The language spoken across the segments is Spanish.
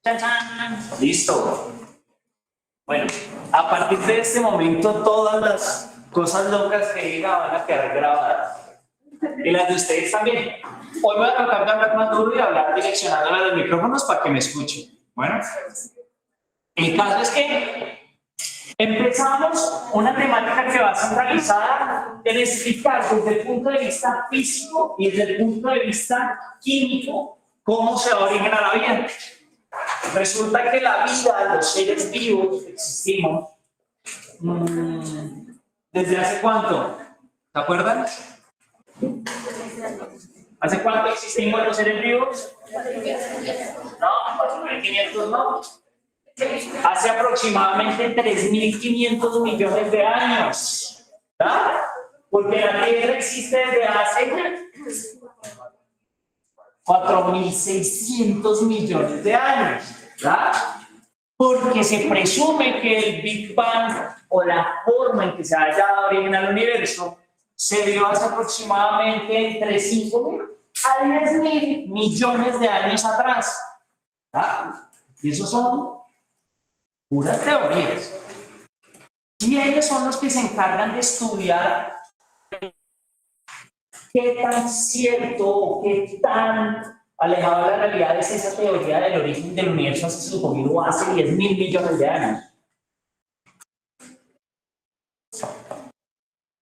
¡Chan, chan! Listo. Bueno, a partir de este momento todas las cosas locas que diga van a quedar grabadas. Y las de ustedes también. Hoy voy a tratar de hablar más duro y hablar direccionándome a los micrófonos para que me escuchen. Bueno, el caso es que empezamos una temática que va centralizada en explicar desde el punto de vista físico y desde el punto de vista químico cómo se origina la vida. Resulta que la vida, los seres vivos, existimos ¿desde hace cuánto? ¿Se acuerdan? ¿Hace cuánto existimos los seres vivos? No, 4.500 no. Hace aproximadamente 3.500 millones de años. ¿Verdad? Porque la Tierra existe desde hace 4.600 millones de años. ¿Verdad? Porque se presume que el Big Bang o la forma en que se haya dado origen al universo se dio hace aproximadamente entre 5.000 a 10.000 millones de años atrás. ¿Verdad? Y esos son puras teorías. Y ellos son los que se encargan de estudiar qué tan cierto o qué tan alejado de la realidad es esa teoría del origen del universo hace 5.000 o hace 10.000 millones de años.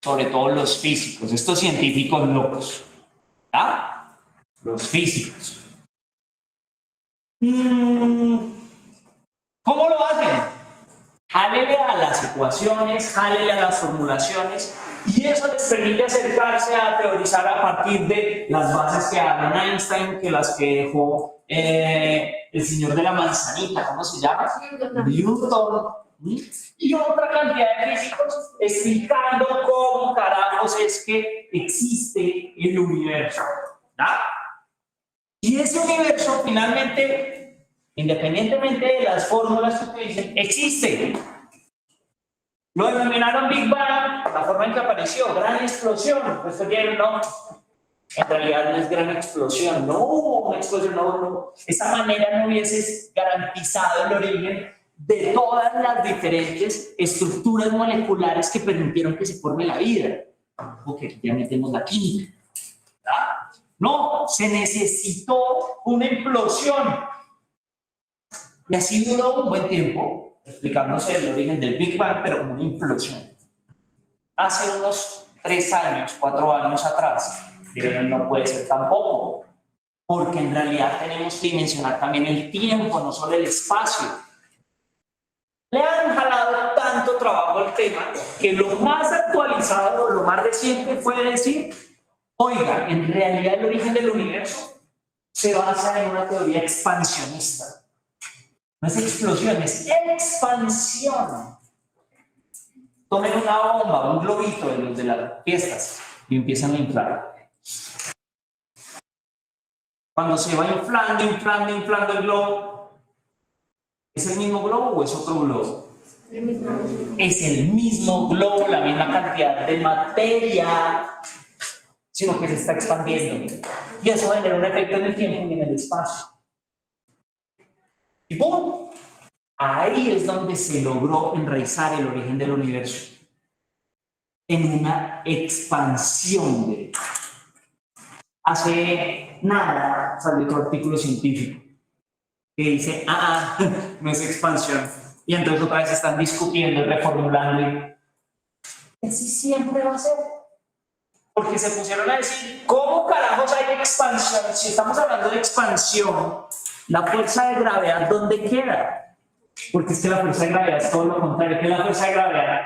Sobre todo los físicos, estos científicos locos. ¿Ah? Los físicos. ¿Cómo lo hacen? Jálele a las ecuaciones, jálele a las formulaciones, y eso les permite acercarse a teorizar a partir de las bases que hagan Einstein, que las que dejó el señor de la manzanita, ¿cómo se llama? Newton, y otra cantidad de físicos explicando cómo carajos es que existe el universo. ¿Verdad? Y ese universo finalmente, independientemente de las fórmulas que utilicen, existe. Lo denominaron Big Bang, la forma en que apareció, gran explosión. Pues vieron, no, en realidad no es gran explosión, no hubo una explosión, no. De esa manera no hubiese garantizado el origen de todas las diferentes estructuras moleculares que permitieron que se forme la vida. Porque ya metemos la química. ¿Verdad? No, se necesitó una implosión. Y así duró un buen tiempo, explicándose el origen del Big Bang, pero como una implosión. Hace unos 3 años, 4 años atrás, dijeron, no puede ser tampoco, porque en realidad tenemos que dimensionar también el tiempo, no solo el espacio. Le han jalado tanto trabajo al tema que lo más actualizado, lo más reciente fue decir, oiga, en realidad el origen del universo se basa en una teoría expansionista. No es explosión, es expansión. Tomen una bomba, un globito de los de las fiestas y empiezan a inflar. Cuando se va inflando el globo, ¿es el mismo globo o es otro globo? Es el mismo globo, la misma cantidad de materia, sino que se está expandiendo. Y eso genera un efecto en el tiempo y en el espacio. Y ¡pum! Ahí es donde se logró enraizar el origen del universo. En una expansión de... Hace nada salió otro artículo científico que dice, no es expansión. Y entonces otra vez están discutiendo y reformulando. Y así siempre va a ser. Porque se pusieron a decir, ¿cómo carajos hay expansión? Si estamos hablando de expansión, la fuerza de gravedad, ¿dónde queda? Porque es que la fuerza de gravedad es todo lo contrario. ¿Qué es la fuerza de gravedad?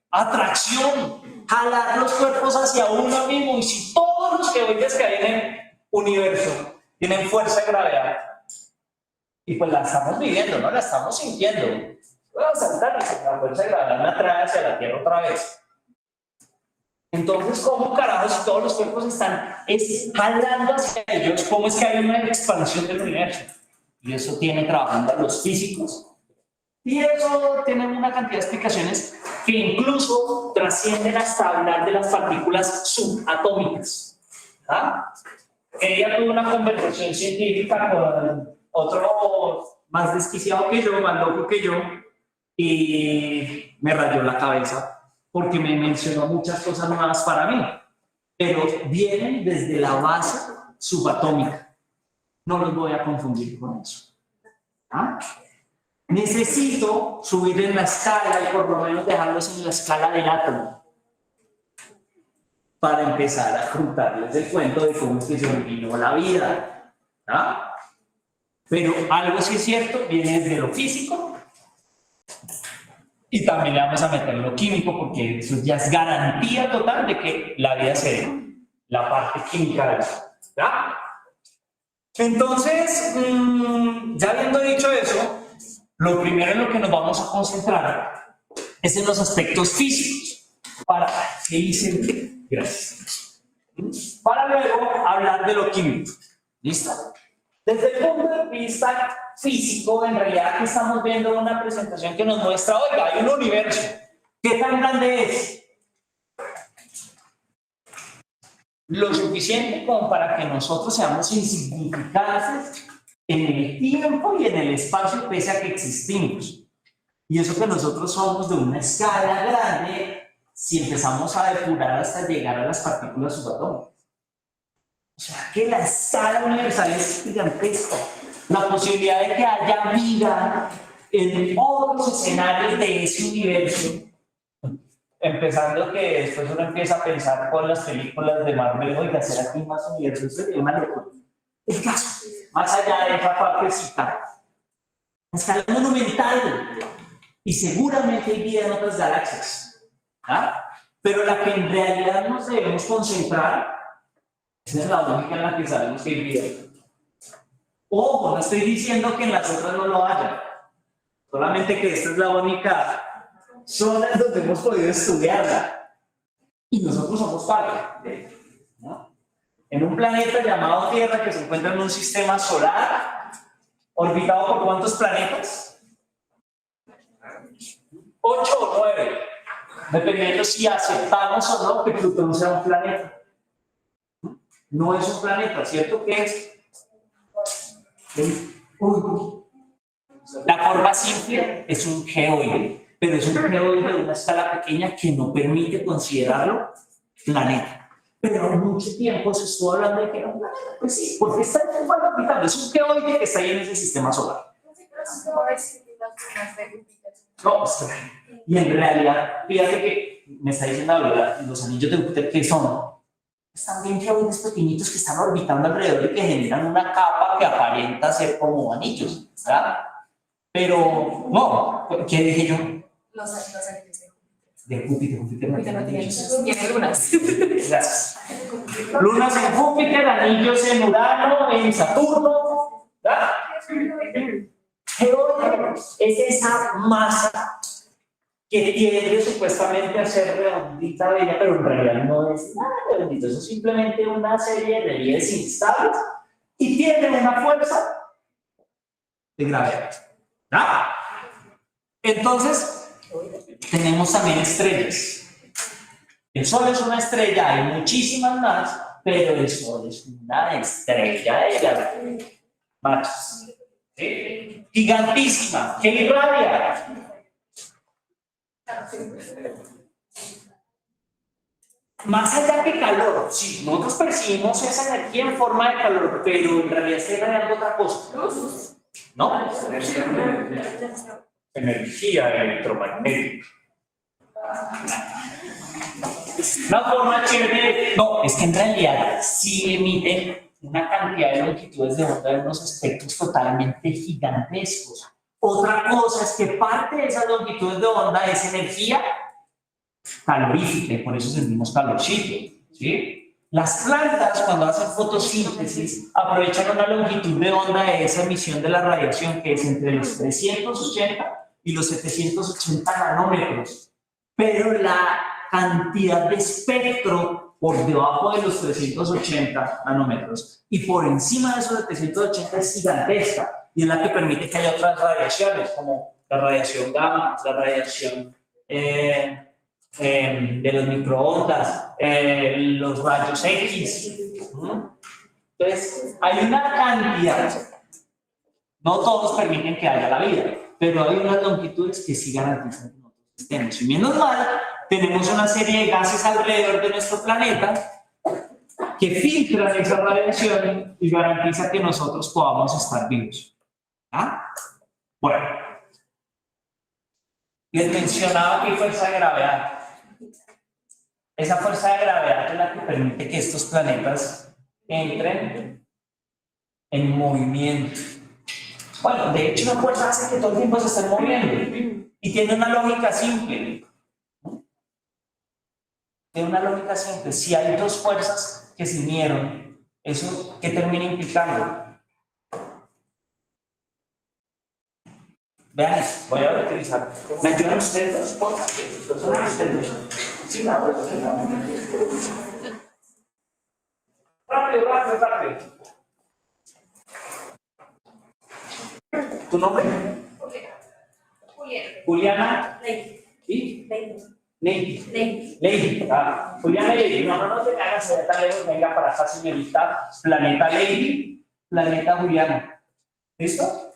Atracción. Jalar los cuerpos hacia uno mismo. Y si todos los que hoy ves que hay en el universo tienen fuerza de gravedad, y pues la estamos viviendo, ¿no? La estamos sintiendo. Vamos a saltar, la fuerza de gravedad me atrae hacia la Tierra otra vez. Entonces, ¿cómo carajos si todos los cuerpos están jalando hacia ellos? ¿Cómo es que hay una expansión del universo? Y eso tiene trabajando a los físicos. Y eso tiene una cantidad de explicaciones que incluso trascienden hasta hablar de las partículas subatómicas. ¿Ah? Ella tuvo una conversación científica con otro más desquiciado que yo, más loco que yo, y me rayó la cabeza porque me mencionó muchas cosas nuevas para mí, pero vienen desde la base subatómica. No los voy a confundir con eso. ¿Ah? Necesito subir en la escala y por lo menos dejarlos en la escala del átomo para empezar a contarles el cuento de cómo es que se originó la vida. ¿Ah? Pero algo sí es cierto, viene desde lo físico y también le vamos a meter lo químico porque eso ya es garantía total de que la vida se dé, la parte química de eso. ¿Ya? Entonces, ya habiendo dicho eso, lo primero en lo que nos vamos a concentrar es en los aspectos físicos. ¿Qué hice? Gracias. Para luego hablar de lo químico. ¿Listo? Desde el punto de vista físico, en realidad aquí estamos viendo una presentación que nos muestra, oiga, hay un universo. ¿Qué tan grande es? Lo suficiente como para que nosotros seamos insignificantes en el tiempo y en el espacio pese a que existimos. Y eso que nosotros somos de una escala grande si empezamos a depurar hasta llegar a las partículas subatómicas. O sea que la escala universal es gigantesca. La posibilidad de que haya vida en otros escenarios de ese universo, empezando que después uno empieza a pensar con las películas de Marvel, oiga, ¿será que hay más universos? Sería una locura. El caso, más allá de esa partecita, la escala es monumental y seguramente hay vida en otras galaxias. ¿Ah? Pero la que en realidad nos debemos concentrar esa es la única en la que sabemos que hay vida. Ojo, no estoy diciendo que en las otras no lo haya, solamente que esta es la única zona en donde hemos podido estudiarla. Y nosotros somos parte de ella, ¿no? En un planeta llamado Tierra que se encuentra en un sistema solar, orbitado por ¿cuántos planetas? 8 o 9, dependiendo si aceptamos o no que Plutón sea un planeta. No es un planeta, ¿cierto? ¿Qué es? La forma simple es un geoide, pero es un geoide de una escala pequeña que no permite considerarlo planeta. Pero hace mucho tiempo se estuvo hablando de que era un planeta. Pues sí, porque está en el orbitando. Es un geoide que está ahí en ese sistema solar. No, y en realidad, fíjate que me está diciendo los anillos de Júpiter que son. Están bien geoides pequeñitos que están orbitando alrededor y que generan una capa que aparenta ser como anillos, ¿verdad? Pero, no, ¿qué dije yo? Los anillos de Júpiter. Júpiter no tiene anillos. Tiene lunas. Gracias. Lunas en Júpiter, anillos en Urano, en Saturno, ¿verdad? Geoide es esa masa que tiende supuestamente a ser redondita, bella, pero en realidad no es nada redondito, eso es simplemente una serie de relieves instables y tiene una fuerza de gravedad. ¿Ah? Entonces, tenemos también estrellas. El Sol es una estrella, hay muchísimas más, pero el Sol es una estrella de gravedad. Machos. ¿Sí? Gigantísima, que irradia. Más allá que calor, sí, nosotros percibimos esa energía en forma de calor, pero en realidad está irradiando otra cosa. ¿No? Energía electromagnética. Una forma chévere. No, es que en realidad sí emite una cantidad de longitudes de onda de unos espectros totalmente gigantescos. Otra cosa es que parte de esas longitudes de onda es energía calorífica y por eso sentimos calorcito, ¿sí? Las plantas cuando hacen fotosíntesis aprovechan una longitud de onda de esa emisión de la radiación que es entre los 380 y los 780 nanómetros, pero la cantidad de espectro por debajo de los 380 nanómetros y por encima de esos 780 es gigantesca. Y es la que permite que haya otras radiaciones, como la radiación gamma, la radiación de los microondas, los rayos X, Entonces, hay una cantidad, no todos permiten que haya la vida, pero hay unas longitudes que sí garantizan que nosotros estemos. Y menos mal, tenemos una serie de gases alrededor de nuestro planeta que filtran esa radiación y garantiza que nosotros podamos estar vivos. ¿Ah? Bueno, les mencionaba que hay fuerza de gravedad. Esa fuerza de gravedad es la que permite que estos planetas entren en movimiento. Bueno, de hecho, una fuerza hace que todo el tiempo se estén moviendo. Y tiene una lógica simple. Tiene una lógica simple. Si hay dos fuerzas que se unieron, ¿eso qué termina implicando? Vean esto, voy a utilizar. ¿Me ayudan ustedes dos? Sí, rápido. ¿Tu nombre? Juliana. ¿Y? Lady. Ah, Juliana Lady. No te hagas tan lejos. Venga para acá, señorita. Planeta Lady, planeta Juliana. ¿Listo?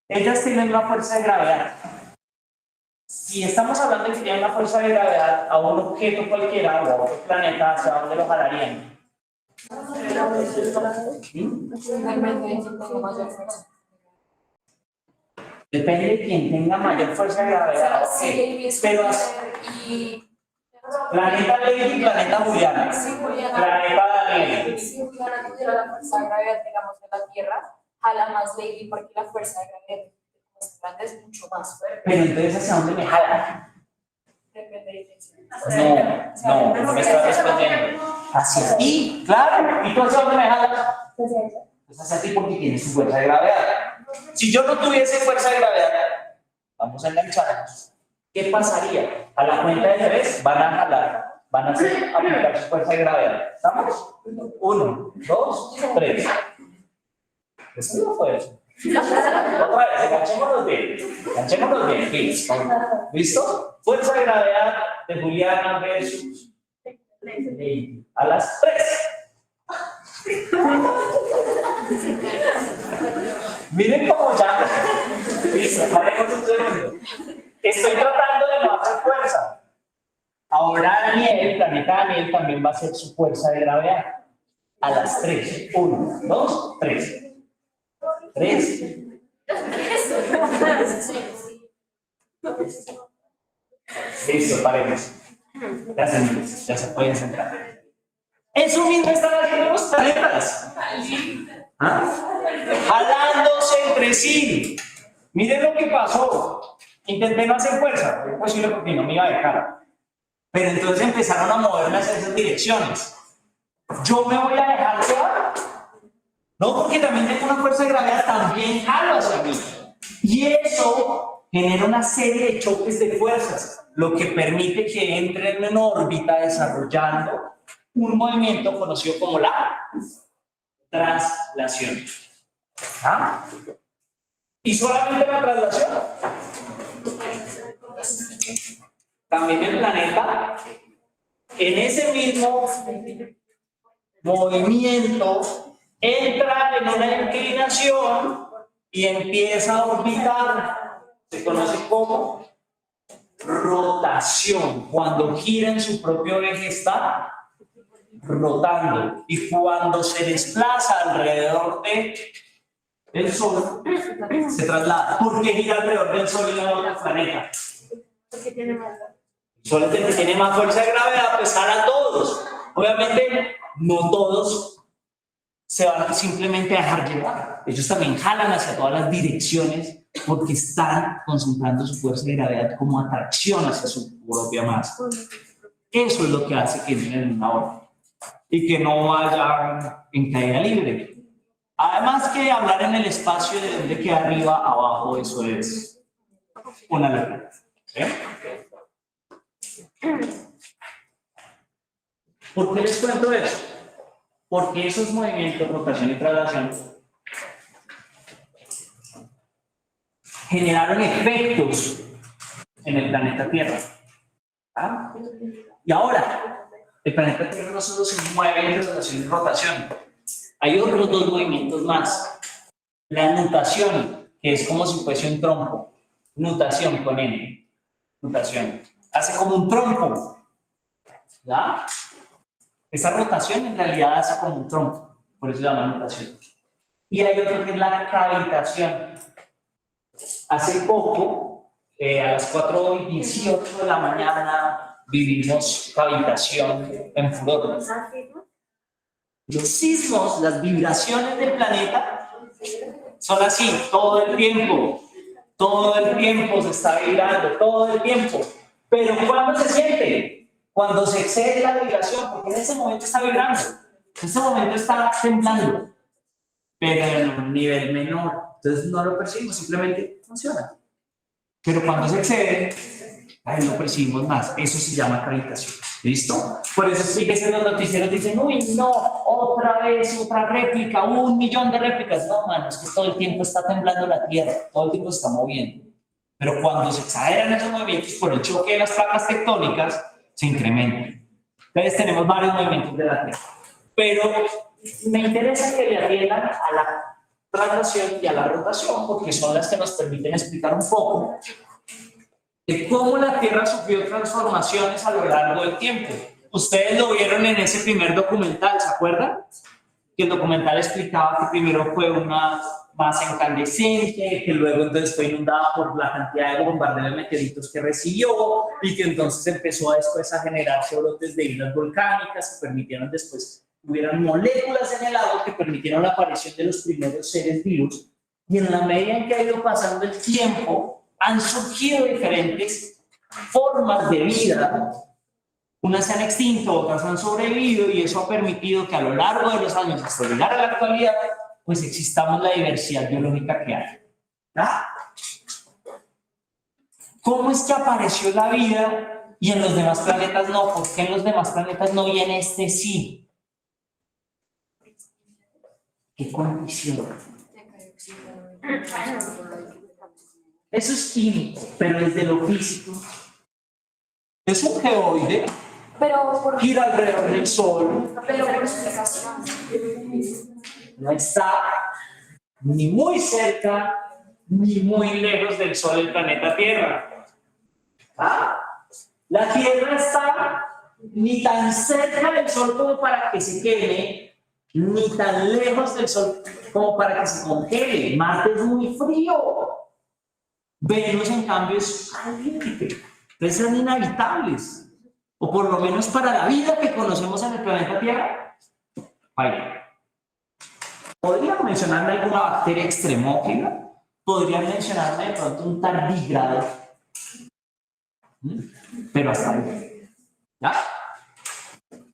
Ellas tienen una fuerza de gravedad. Si estamos hablando de que tienen una fuerza de gravedad a un objeto cualquiera o a otro planeta, ¿hacia dónde lo jalarían? Depende de quien tenga mayor fuerza de gravedad. Pero planeta Lady y planeta Juliana. Planeta Daniel. Si Juliana tuviera la fuerza de gravedad, digamos, de la Tierra, jala más Lady porque la fuerza de gravedad es mucho más fuerte. Pero entonces, ¿hacia dónde me jala? Depende de No me estás respondiendo. Hacia ti, claro. ¿Y tú hacia dónde me jalas? Pues hacia ti porque tienes tu fuerza de gravedad. Si yo no tuviese fuerza de gravedad, vamos a engancharnos. ¿Qué pasaría? A la cuenta de 3 van a jalar, van a aplicar su fuerza de gravedad. ¿Estamos? 1, 2, 3. Eso no fue eso. Otra vez, enganchémonos bien. ¿Listo? Fuerza de gravedad de Juliana versus Lady. A las 3. Miren cómo ya. Listo, paremos un segundo. Estoy tratando de no hacer fuerza. Ahora Daniel, planeta Daniel, también va a hacer su fuerza de gravedad. A las 3. 1, 2, 3. 3. Listo, paremos. Ya se pueden sentar. Eso mismo están haciendo los planetas. Jalándose entre sí. Miren lo que pasó. Intenté no hacer fuerza. Es posible porque no me iba de cara. Pero entonces empezaron a moverme hacia esas direcciones. Yo me voy a dejar llevar. No, porque también tengo una fuerza de gravedad, también jalo hacia mí. Y eso genera una serie de choques de fuerzas, lo que permite que entren en órbita desarrollando un movimiento conocido como la traslación. ¿Ah? ¿Y solamente la traslación? También el planeta, en ese mismo movimiento, entra en una inclinación y empieza a orbitar. Se conoce como rotación. Cuando gira en su propio eje está rotando. Y cuando se desplaza alrededor del Sol, se traslada. ¿Por qué gira alrededor del Sol y no de otro planeta? Porque tiene más. El Sol es el que tiene más fuerza de gravedad, pues jala a todos. Obviamente, no todos se van simplemente a dejar llevar. Ellos también jalan hacia todas las direcciones porque están concentrando su fuerza de gravedad como atracción hacia su propia masa. Eso es lo que hace que entren en una órbita y que no vayan en caída libre. Además que hablar en el espacio de donde queda arriba, abajo, eso es una locura. ¿Por qué les cuento eso? Porque esos movimientos, rotación y traslación, generaron efectos en el planeta Tierra. ¿Ah? Y ahora, el planeta Tierra no solo se mueve en rotación y rotación, hay otros dos movimientos más. La nutación, que es como si fuese un trompo. Nutación con N. Nutación. Hace como un trompo. ¿Ya? Esa rotación en realidad hace como un trompo. Por eso se llama nutación. Y hay otro que es la cavitación. Hace poco, a las 4:18 de la mañana, vivimos cavitación en furor. Los sismos, las vibraciones del planeta, son así, todo el tiempo. Todo el tiempo se está vibrando, todo el tiempo. Pero ¿cuándo se siente? Cuando se excede la vibración, porque en ese momento está vibrando, en ese momento está temblando, pero en un nivel menor. Entonces no lo percibimos, simplemente funciona. Pero cuando se excede, ahí lo percibimos más. Eso se llama cavitación. ¿Listo? Por eso sí que en los noticieros dicen, uy, no, otra vez, otra réplica, 1.000.000 de réplicas. No, mano, es que todo el tiempo está temblando la Tierra, todo el tiempo se está moviendo. Pero cuando se exageran esos movimientos por el choque de las placas tectónicas, se incrementan. Entonces tenemos varios movimientos de la Tierra. Pero me interesa que le atiendan a la traslación y a la rotación, porque son las que nos permiten explicar un poco de cómo la Tierra sufrió transformaciones a lo largo del tiempo. Ustedes lo vieron en ese primer documental, ¿se acuerdan? Que el documental explicaba que primero fue una masa incandescente, que luego entonces fue inundada por la cantidad de bombardeo de meteoritos que recibió, y que entonces empezó después a generarse brotes de islas volcánicas que permitieron después que hubieran moléculas en el agua que permitieron la aparición de los primeros seres vivos. Y en la medida en que ha ido pasando el tiempo, han surgido diferentes formas de vida. Unas se han extinto, otras han sobrevivido, y eso ha permitido que a lo largo de los años, hasta llegar a la actualidad, pues existamos la diversidad biológica que hay. ¿Ah? ¿Cómo es que apareció la vida y en los demás planetas no? ¿Por qué en los demás planetas no y en este sí? ¿Qué condición? Eso es químico, pero desde lo físico. Es un geoide, gira alrededor del Sol, Pero por explicación. no está ni muy cerca ni muy lejos del Sol, el planeta Tierra. ¿Ah? La Tierra está ni tan cerca del Sol como para que se queme, ni tan lejos del Sol como para que se congele. Marte es muy frío. Venus, en cambio, es caliente. Entonces son inhabitables. O por lo menos para la vida que conocemos en el planeta Tierra. Vaya. ¿Podría mencionarme alguna bacteria extremófila? ¿Podría mencionarme de pronto un tardígrado? Pero hasta ahí. ¿Ya?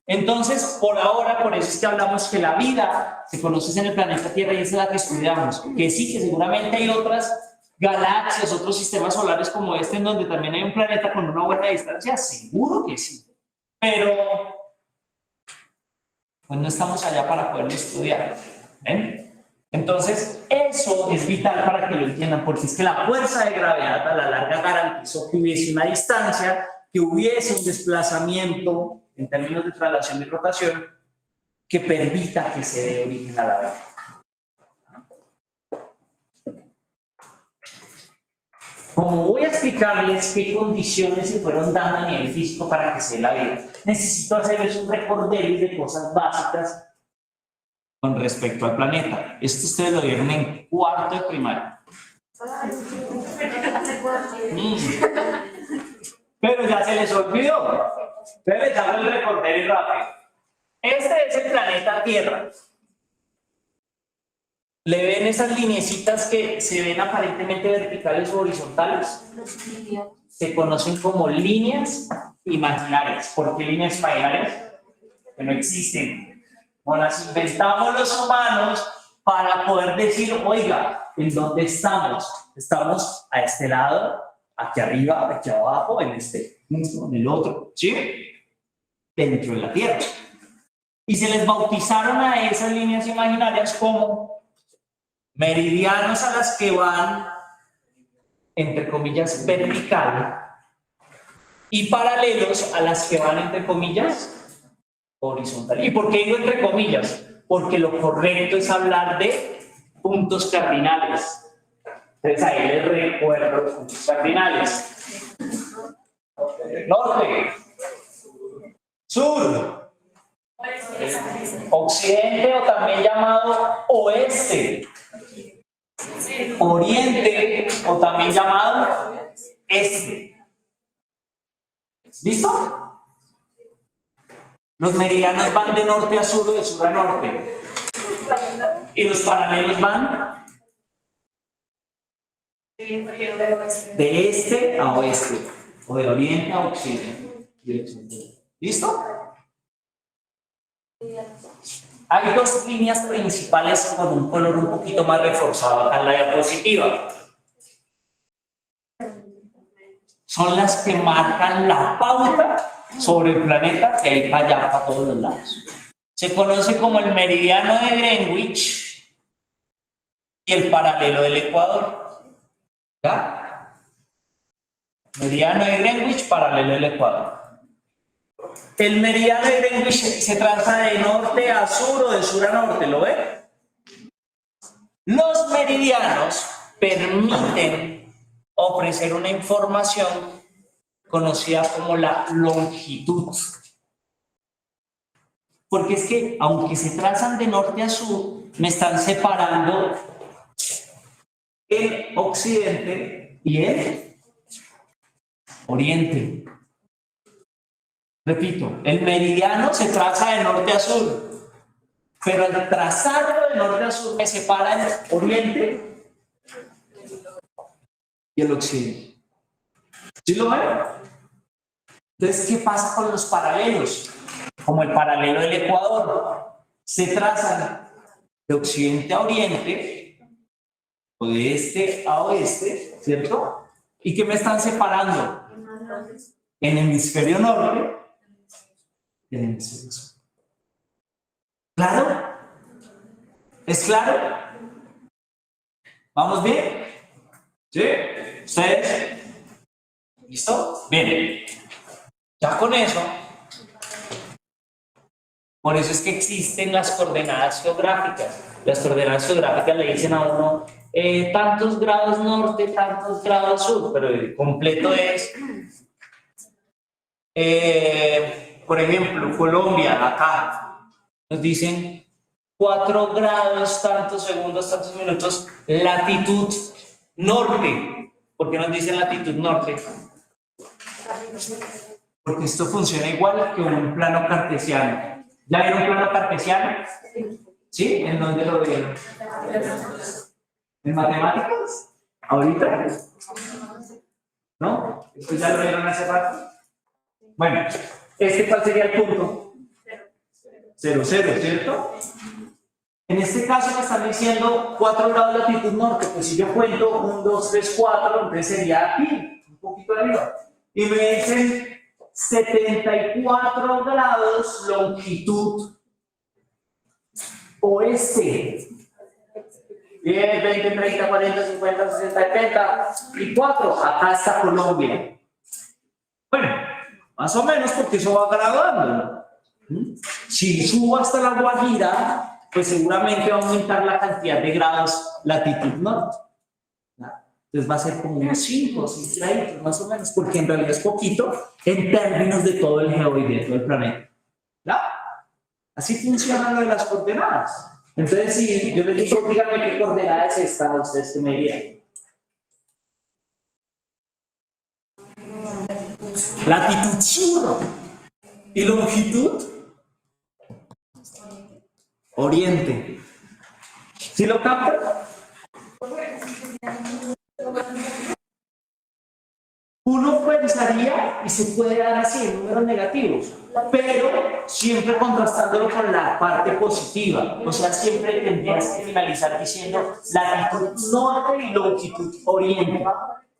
Entonces, por ahora, por eso es que hablamos que la vida se conoce en el planeta Tierra y esa es la que estudiamos. Que sí, que seguramente hay otras galaxias, otros sistemas solares como este, en donde también hay un planeta con una buena distancia, seguro que sí. Pero, pues no estamos allá para poderlo estudiar. ¿Ven? Entonces, eso es vital para que lo entiendan, porque es que la fuerza de gravedad a la larga garantizó que hubiese una distancia, que hubiese un desplazamiento en términos de traslación y rotación que permita que se dé origen a la vida. Como voy a explicarles qué condiciones se fueron dando a nivel físico para que se dé la vida, necesito hacerles un recorderis de cosas básicas con respecto al planeta. Esto ustedes lo vieron en cuarto de primaria. Pero ya se les olvidó. Entonces les hago el recorderis rápido. Este es el planeta Tierra. ¿Le ven esas lineecitas que se ven aparentemente verticales o horizontales? Se conocen como líneas imaginarias. ¿Por qué líneas imaginarias? Que no existen. No las inventamos los humanos para poder decir, oiga, ¿en dónde estamos? Estamos a este lado, aquí arriba, aquí abajo, en este, en el otro, ¿sí? Dentro de la Tierra. Y se les bautizaron a esas líneas imaginarias como meridianos a las que van, entre comillas, vertical, y paralelos a las que van, entre comillas, horizontal. ¿Y por qué digo entre comillas? Porque lo correcto es hablar de puntos cardinales. Entonces ahí les recuerdo los puntos cardinales. Norte, sur, occidente o también llamado oeste, oriente o también llamado este. ¿Listo? Los meridianos van de norte a sur o de sur a norte. Y los paralelos van de este a oeste o de oriente a occidente. ¿Listo? Hay dos líneas principales con un color un poquito más reforzado acá en la diapositiva. Son las que marcan la pauta sobre el planeta que hay para allá, para todos los lados. Se conoce como el meridiano de Greenwich y el paralelo del Ecuador. ¿Ya? Meridiano de Greenwich, paralelo del Ecuador. El meridiano de Greenwich se traza de norte a sur o de sur a norte, ¿lo ven? Los meridianos permiten ofrecer una información conocida como la longitud. Porque es que, aunque se trazan de norte a sur, me están separando el occidente y el oriente. Repito, el meridiano se traza de norte a sur, pero al trazarlo de norte a sur me separa el oriente y el occidente. ¿Sí lo ven? Entonces, ¿qué pasa con los paralelos? Como el paralelo del Ecuador, se trazan de occidente a oriente, o de este a oeste, ¿cierto? ¿Y qué me están separando? En el hemisferio norte y en el hemisferio sur. ¿Claro? ¿Es claro? ¿Vamos bien? ¿Sí? ¿Ustedes? ¿Listo? Bien. Ya con eso, por eso es que existen las coordenadas geográficas. Las coordenadas geográficas le dicen a uno tantos grados norte, tantos grados sur, pero el completo es, por ejemplo, Colombia, acá, nos dicen 4 grados, tantos segundos, tantos minutos, latitud norte. ¿Por qué nos dicen latitud norte? Porque esto funciona igual que un plano cartesiano. ¿Ya vieron un plano cartesiano? ¿Sí? ¿En dónde lo vieron? ¿En matemáticas? ¿Ahorita? ¿No? ¿Esto ya lo vieron hace rato? Bueno, ¿cuál sería el punto? 0, 0, ¿cierto? En este caso me están diciendo 4 grados latitud norte. Pues si yo cuento 1, 2, 3, 4, entonces sería aquí, un poquito arriba. Y me dicen 74 grados longitud oeste. 10, 20, 30, 40, 50, 60, 70 y 4. Acá está Colombia. Bueno, más o menos porque eso va graduando. Si subo hasta la Guajira, pues seguramente va a aumentar la cantidad de grados latitud norte. Entonces va a ser como unos 5 o 6 graditos más o menos, porque en realidad es poquito en términos de todo el geoide, de todo el planeta. ¿Ya? Así funciona lo de las coordenadas. Entonces, si yo les digo, díganme qué coordenada es esta, ustedes que me dirían. Latitud sur. ¿Y longitud? Oriente. ¿Sí lo captan? Uno pensaría y se puede dar así en números negativos, pero siempre contrastándolo con la parte positiva. O sea, siempre tendrías que finalizar diciendo latitud norte y longitud oriente.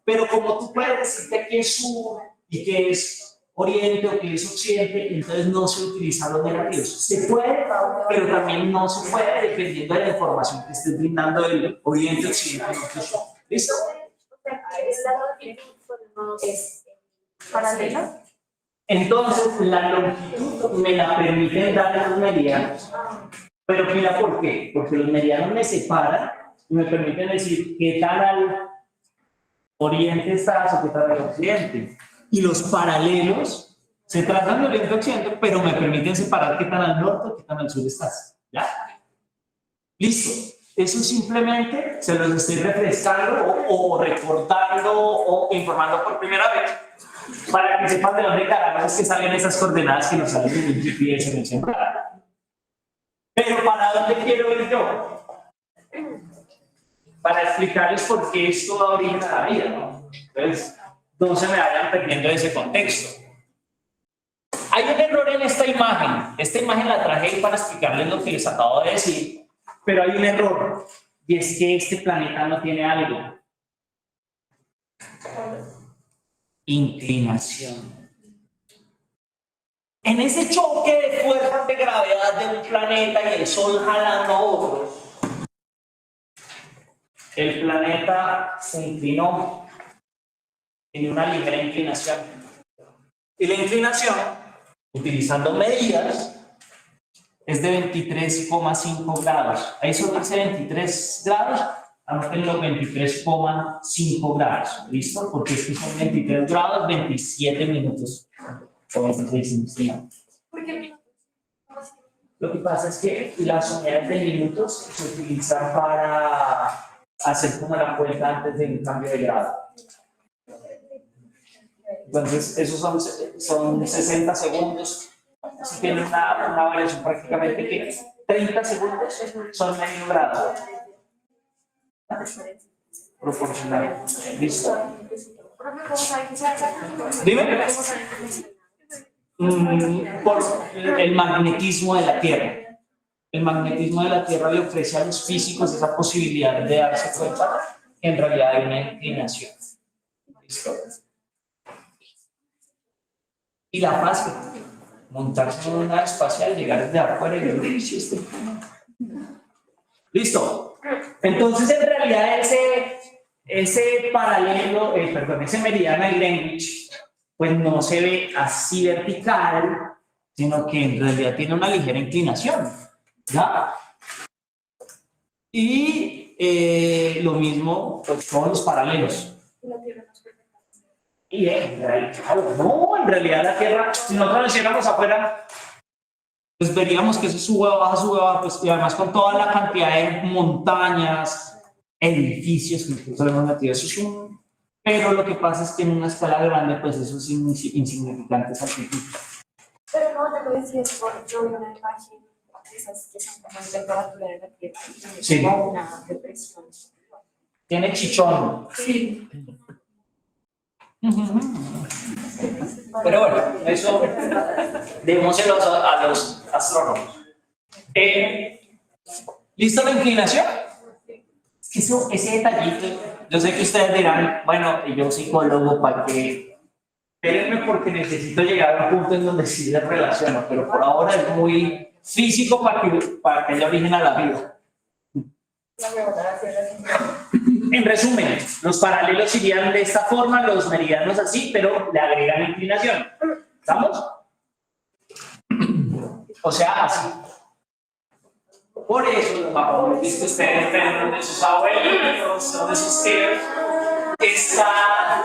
Pero como tú puedes decirte que es sur y que es oriente o que es occidente, entonces no se utilizan los negativos. Se puede, pero también no se puede dependiendo de la información que estés brindando del oriente, occidente, norte, sur. ¿Listo? ¿Es paralela? Entonces, la longitud me la permiten dar los meridianos. Pero mira por qué. Porque los meridianos me separan y me permiten decir qué tal al oriente estás o qué tal al occidente. Y los paralelos se trazan de oriente a occidente, pero me permiten separar qué tal al norte o qué tal al sur estás. ¿Ya? Listo. Eso simplemente se los estoy refrescando o recordando o informando por primera vez para que sepan de dónde carajos es que salen esas coordenadas que nos salen en el GPS en el celular. Pero ¿para dónde quiero ir yo? Para explicarles por qué esto da origen a la vida, ¿no? Entonces, no se me vayan perdiendo ese contexto. Hay un error en esta imagen. Esta imagen la traje ahí para explicarles lo que les acabo de decir, pero hay un error, y es que este planeta no tiene algo. Inclinación. En ese choque de fuerzas de gravedad de un planeta y el Sol jalando a otro, el planeta se inclinó en una ligera inclinación. Y la inclinación, utilizando medidas, es de 23,5 grados. Ahí solo dice 23 grados, anoten los 23,5 grados. ¿Listo? Porque es que son 23 grados, 27 minutos. O 26 minutos. Lo que pasa es que las unidades de minutos se utilizan para hacer como la cuenta antes del cambio de grado. Entonces, esos son 60 segundos. Si tienen una variación prácticamente que 30 segundos son medio grado. Proporcional. ¿Listo? Dime. Por el magnetismo de la Tierra. El magnetismo de la Tierra le ofrece a los físicos esa posibilidad de darse cuenta que en realidad hay una inclinación. ¿Listo? Y la fase, montarse en una nave espacial, llegar desde afuera y ver si este. Listo. Entonces, en realidad, ese paralelo, ese meridiano de Greenwich, pues no se ve así vertical, sino que en realidad tiene una ligera inclinación, ¿ya? Y lo mismo pues, con los paralelos. Y en realidad la Tierra, si nosotros lo hiciéramos afuera, pues veríamos que eso sube, baja, pues, y además con toda la cantidad de montañas, edificios que nosotros hemos metido, eso es un... Pero lo que pasa es que en una escala grande, pues eso es insignificante esa altitud. Pero no, te lo decías, porque yo vi una imagen de esas que son como en temperatura de la Tierra, sí. Como una depresión. Tiene chichón. Sí. Pero bueno, eso démoselo a los astrónomos. ¿Listo la inclinación? Ese detallito, yo sé que ustedes dirán, bueno, yo psicólogo, ¿para qué? Espérenme porque necesito llegar a un punto en donde sí les relaciono, pero por ahora es muy físico para que haya origen a la vida. En resumen, los paralelos irían de esta forma, los meridianos así, pero le agregan inclinación. ¿Estamos? O sea, así. Por eso, los mapones que ustedes ven donde sus abuelos, donde sus tíos, están...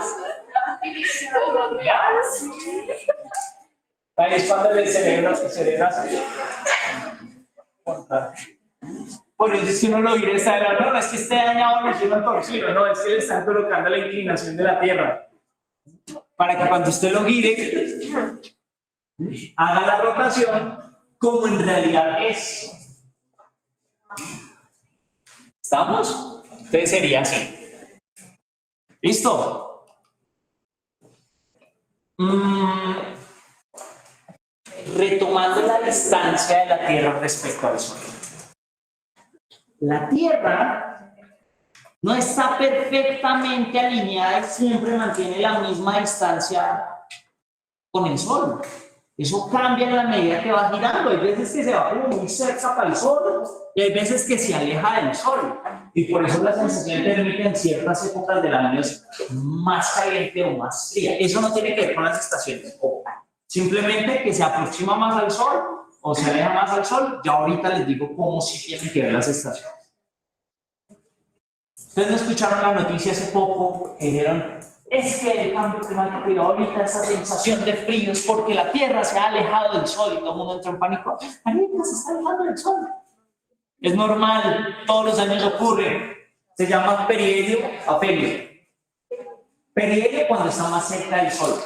Ahí es cuando el cerebro hace... Por eso es que uno lo dirá, no, es que esté dañado, no tiene un torcido, no, es que le están colocando la inclinación de la Tierra. Para que cuando usted lo gire, haga la rotación como en realidad es. ¿Estamos? Entonces sería así. ¿Listo? Retomando la distancia de la Tierra respecto al Sol. La Tierra no está perfectamente alineada y siempre mantiene la misma distancia con el Sol. Eso cambia en la medida que va girando. Hay veces que se va como muy cerca para el Sol y hay veces que se aleja del Sol. Y por eso la sensación térmica en ciertas épocas del año es más caliente o más fría. Eso no tiene que ver con las estaciones. Simplemente que se aproxima más al Sol o se aleja más al Sol. Ya ahorita les digo cómo sí tienen que ver las estaciones. Ustedes no escucharon la noticia hace poco que dijeron, es que el cambio climático y ahorita esa sensación de frío es porque la Tierra se ha alejado del Sol y todo el mundo entra en pánico. La Tierra se está alejando del Sol. Es normal, todos los años ocurre. Se llama perihelio afelio. Perihelio cuando está más cerca del Sol.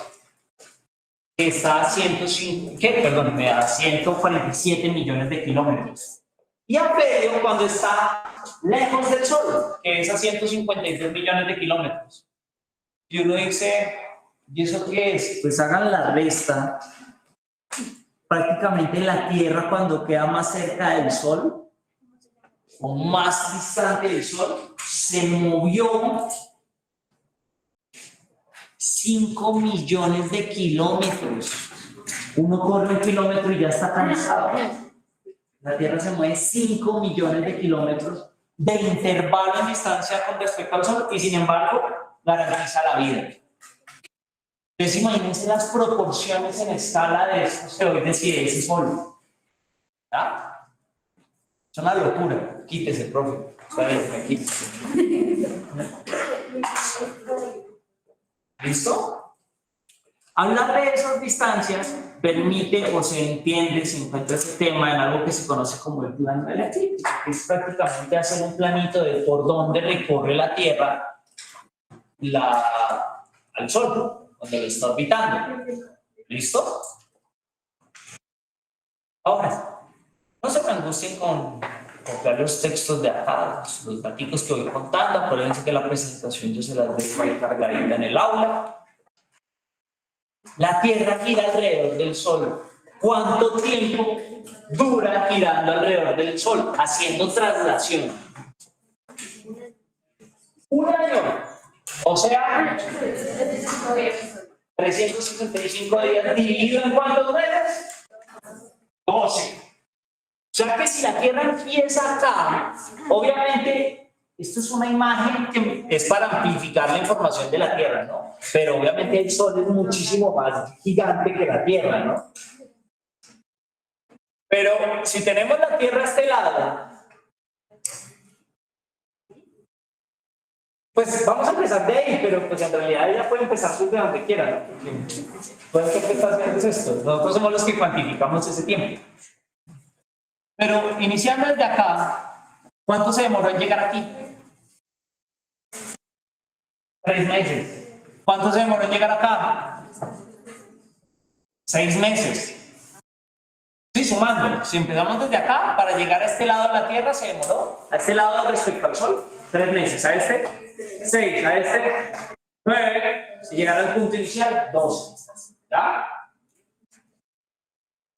Está a 147 millones de kilómetros. Y afelio cuando está lejos del Sol, que es a 153 millones de kilómetros. Y uno dice, ¿y eso qué es? Pues hagan la resta. Prácticamente la Tierra cuando queda más cerca del Sol o más distante del Sol, se movió 5 millones de kilómetros. Uno corre un kilómetro y ya está cansado. La Tierra se mueve 5 millones de kilómetros de intervalo en distancia con respecto al Sol y sin embargo garantiza la vida. Entonces imagínense las proporciones en escala de esto que hoy decide ese Sol. ¿Ah? Es una locura. Quítese, profe. Está bien, quítese. ¿Listo? Hablar de esas distancias permite o se entiende, se encuentra ese tema en algo que se conoce como el plano de la eclíptica, que es prácticamente hacer un planito de por dónde recorre la Tierra al Sol, donde lo está orbitando. ¿Listo? Ahora, no se me angustien con copiar los textos de acá, los datos que voy contando. Acuérdense que la presentación yo se las dejo ahí cargadita en el aula. La Tierra gira alrededor del Sol. ¿Cuánto tiempo dura girando alrededor del Sol, haciendo traslación? Un año. O sea, 365 días dividido en ¿cuántos meses? 12. O sea que si la Tierra empieza acá, obviamente, esto es una imagen que es para amplificar la información de la Tierra, ¿no? Pero obviamente el Sol es muchísimo más gigante que la Tierra, ¿no? Pero si tenemos la Tierra a este lado, pues vamos a empezar de ahí, pero pues en realidad ella puede empezar desde donde quiera, ¿no? Puede ser que está haciendo esto. Nosotros somos los que cuantificamos ese tiempo. Pero iniciando desde acá, ¿cuánto se demoró en llegar aquí? 3 meses. ¿Cuánto se demoró en llegar acá? 6 meses. Sí, sumando. Si empezamos desde acá, para llegar a este lado de la Tierra se demoró. A este lado respecto al Sol, 3 meses. A este, 6. A este, 9. Si llegar al punto inicial, 12. ¿Ya?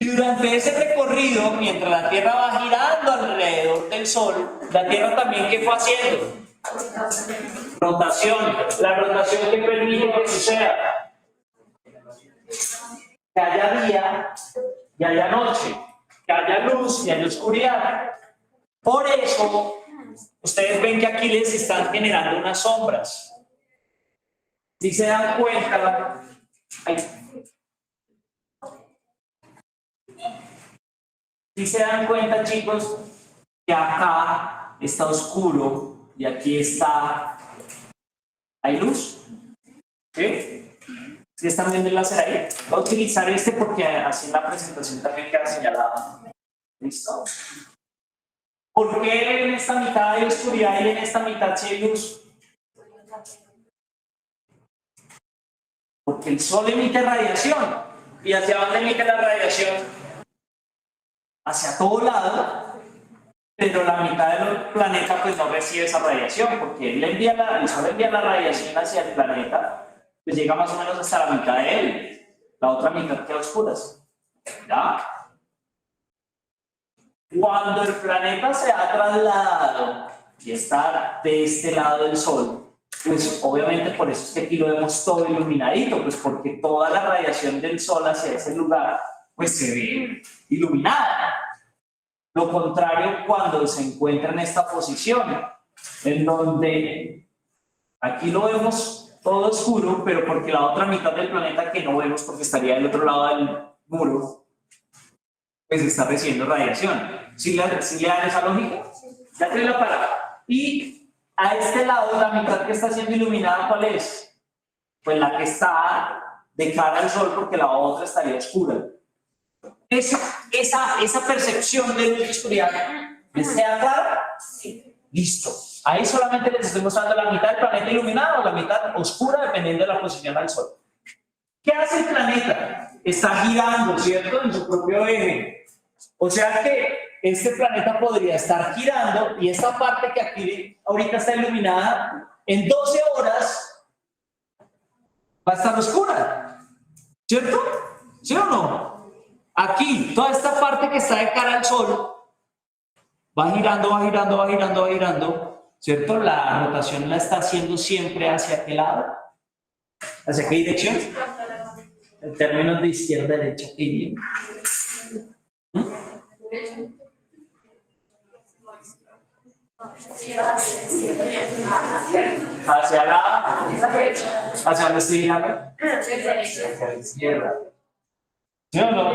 Y durante ese recorrido, mientras la Tierra va girando alrededor del Sol, la Tierra también, ¿qué fue haciendo? Rotación. La rotación que permite que suceda que haya día y haya noche, que haya luz y haya oscuridad. Por eso, ustedes ven que aquí les están generando unas sombras. Si se dan cuenta, si se dan cuenta, chicos, que acá está oscuro y aquí hay luz. ¿Sí? ¿Sí están viendo el láser ahí? Voy a utilizar este porque así en la presentación también queda señalado. ¿Listo? ¿Por qué en esta mitad hay oscuridad y en esta mitad sí hay luz? Porque el Sol emite radiación. ¿Y hacia dónde emite la radiación? Hacia todo lado, pero la mitad del planeta pues no recibe esa radiación, porque el Sol envía la radiación hacia el planeta, pues llega más o menos hasta la mitad de él, la otra mitad queda a oscuras. ¿Ya? Cuando el planeta se ha trasladado y está de este lado del Sol, pues obviamente por eso es que aquí lo vemos todo iluminadito, pues porque toda la radiación del Sol hacia ese lugar pues se ve iluminada. Lo contrario cuando se encuentra en esta posición, en donde aquí lo vemos todo oscuro, pero porque la otra mitad del planeta que no vemos porque estaría del otro lado del muro, pues está recibiendo radiación. ¿Sí le dan esa lógica? Ya te la palabra. Y a este lado, la mitad que está siendo iluminada, ¿cuál es? Pues la que está de cara al sol porque la otra estaría oscura. Esa percepción de luz y oscuridad, ¿les queda claro? Sí. Listo. Ahí solamente les estoy mostrando la mitad del planeta iluminado o la mitad oscura dependiendo de la posición del sol. ¿Qué hace el planeta? Está girando, ¿cierto? En su propio eje. O sea que este planeta podría estar girando y esta parte que aquí ahorita está iluminada, en 12 horas va a estar oscura, ¿cierto? ¿Sí o no? Aquí, toda esta parte que está de cara al sol va girando, va girando, va girando, va girando, ¿cierto? La rotación la está haciendo siempre hacia qué lado, ¿hacia qué dirección? En términos de izquierda, derecha y hacia dónde estoy girando, hacia la izquierda, ¿sí o no?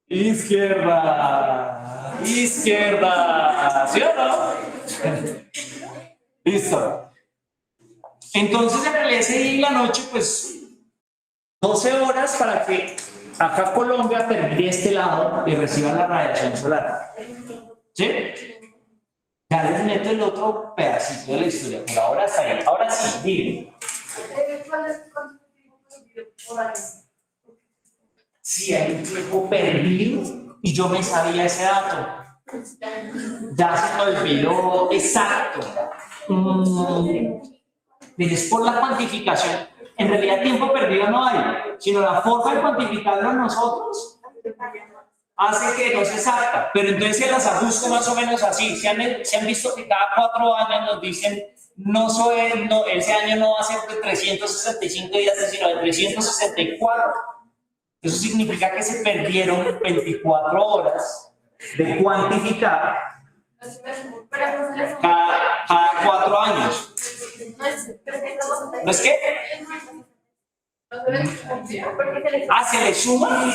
Izquierda, izquierda, ¿sí o no? Listo. Entonces en realidad ese día y la noche, pues 12 horas para que acá Colombia termine este lado y reciba la radiación solar. ¿Sí? Ya les meto el otro pedacito de la historia, por ahora está ahí. Ahora sí, miren. Sí, hay un tiempo perdido y yo me sabía ese dato. Ya se me olvidó exacto. Pero es por la cuantificación. En realidad tiempo perdido no hay, sino la forma de cuantificarlo nosotros hace que no se exacta. Pero entonces se las ajusta más o menos así. Se han visto que cada 4 años nos dicen ese año no va a ser de 365 días, sino de 364. Eso significa que se perdieron 24 horas de cuantificar cada 4 años. ¿No es qué? ¿Se le suma?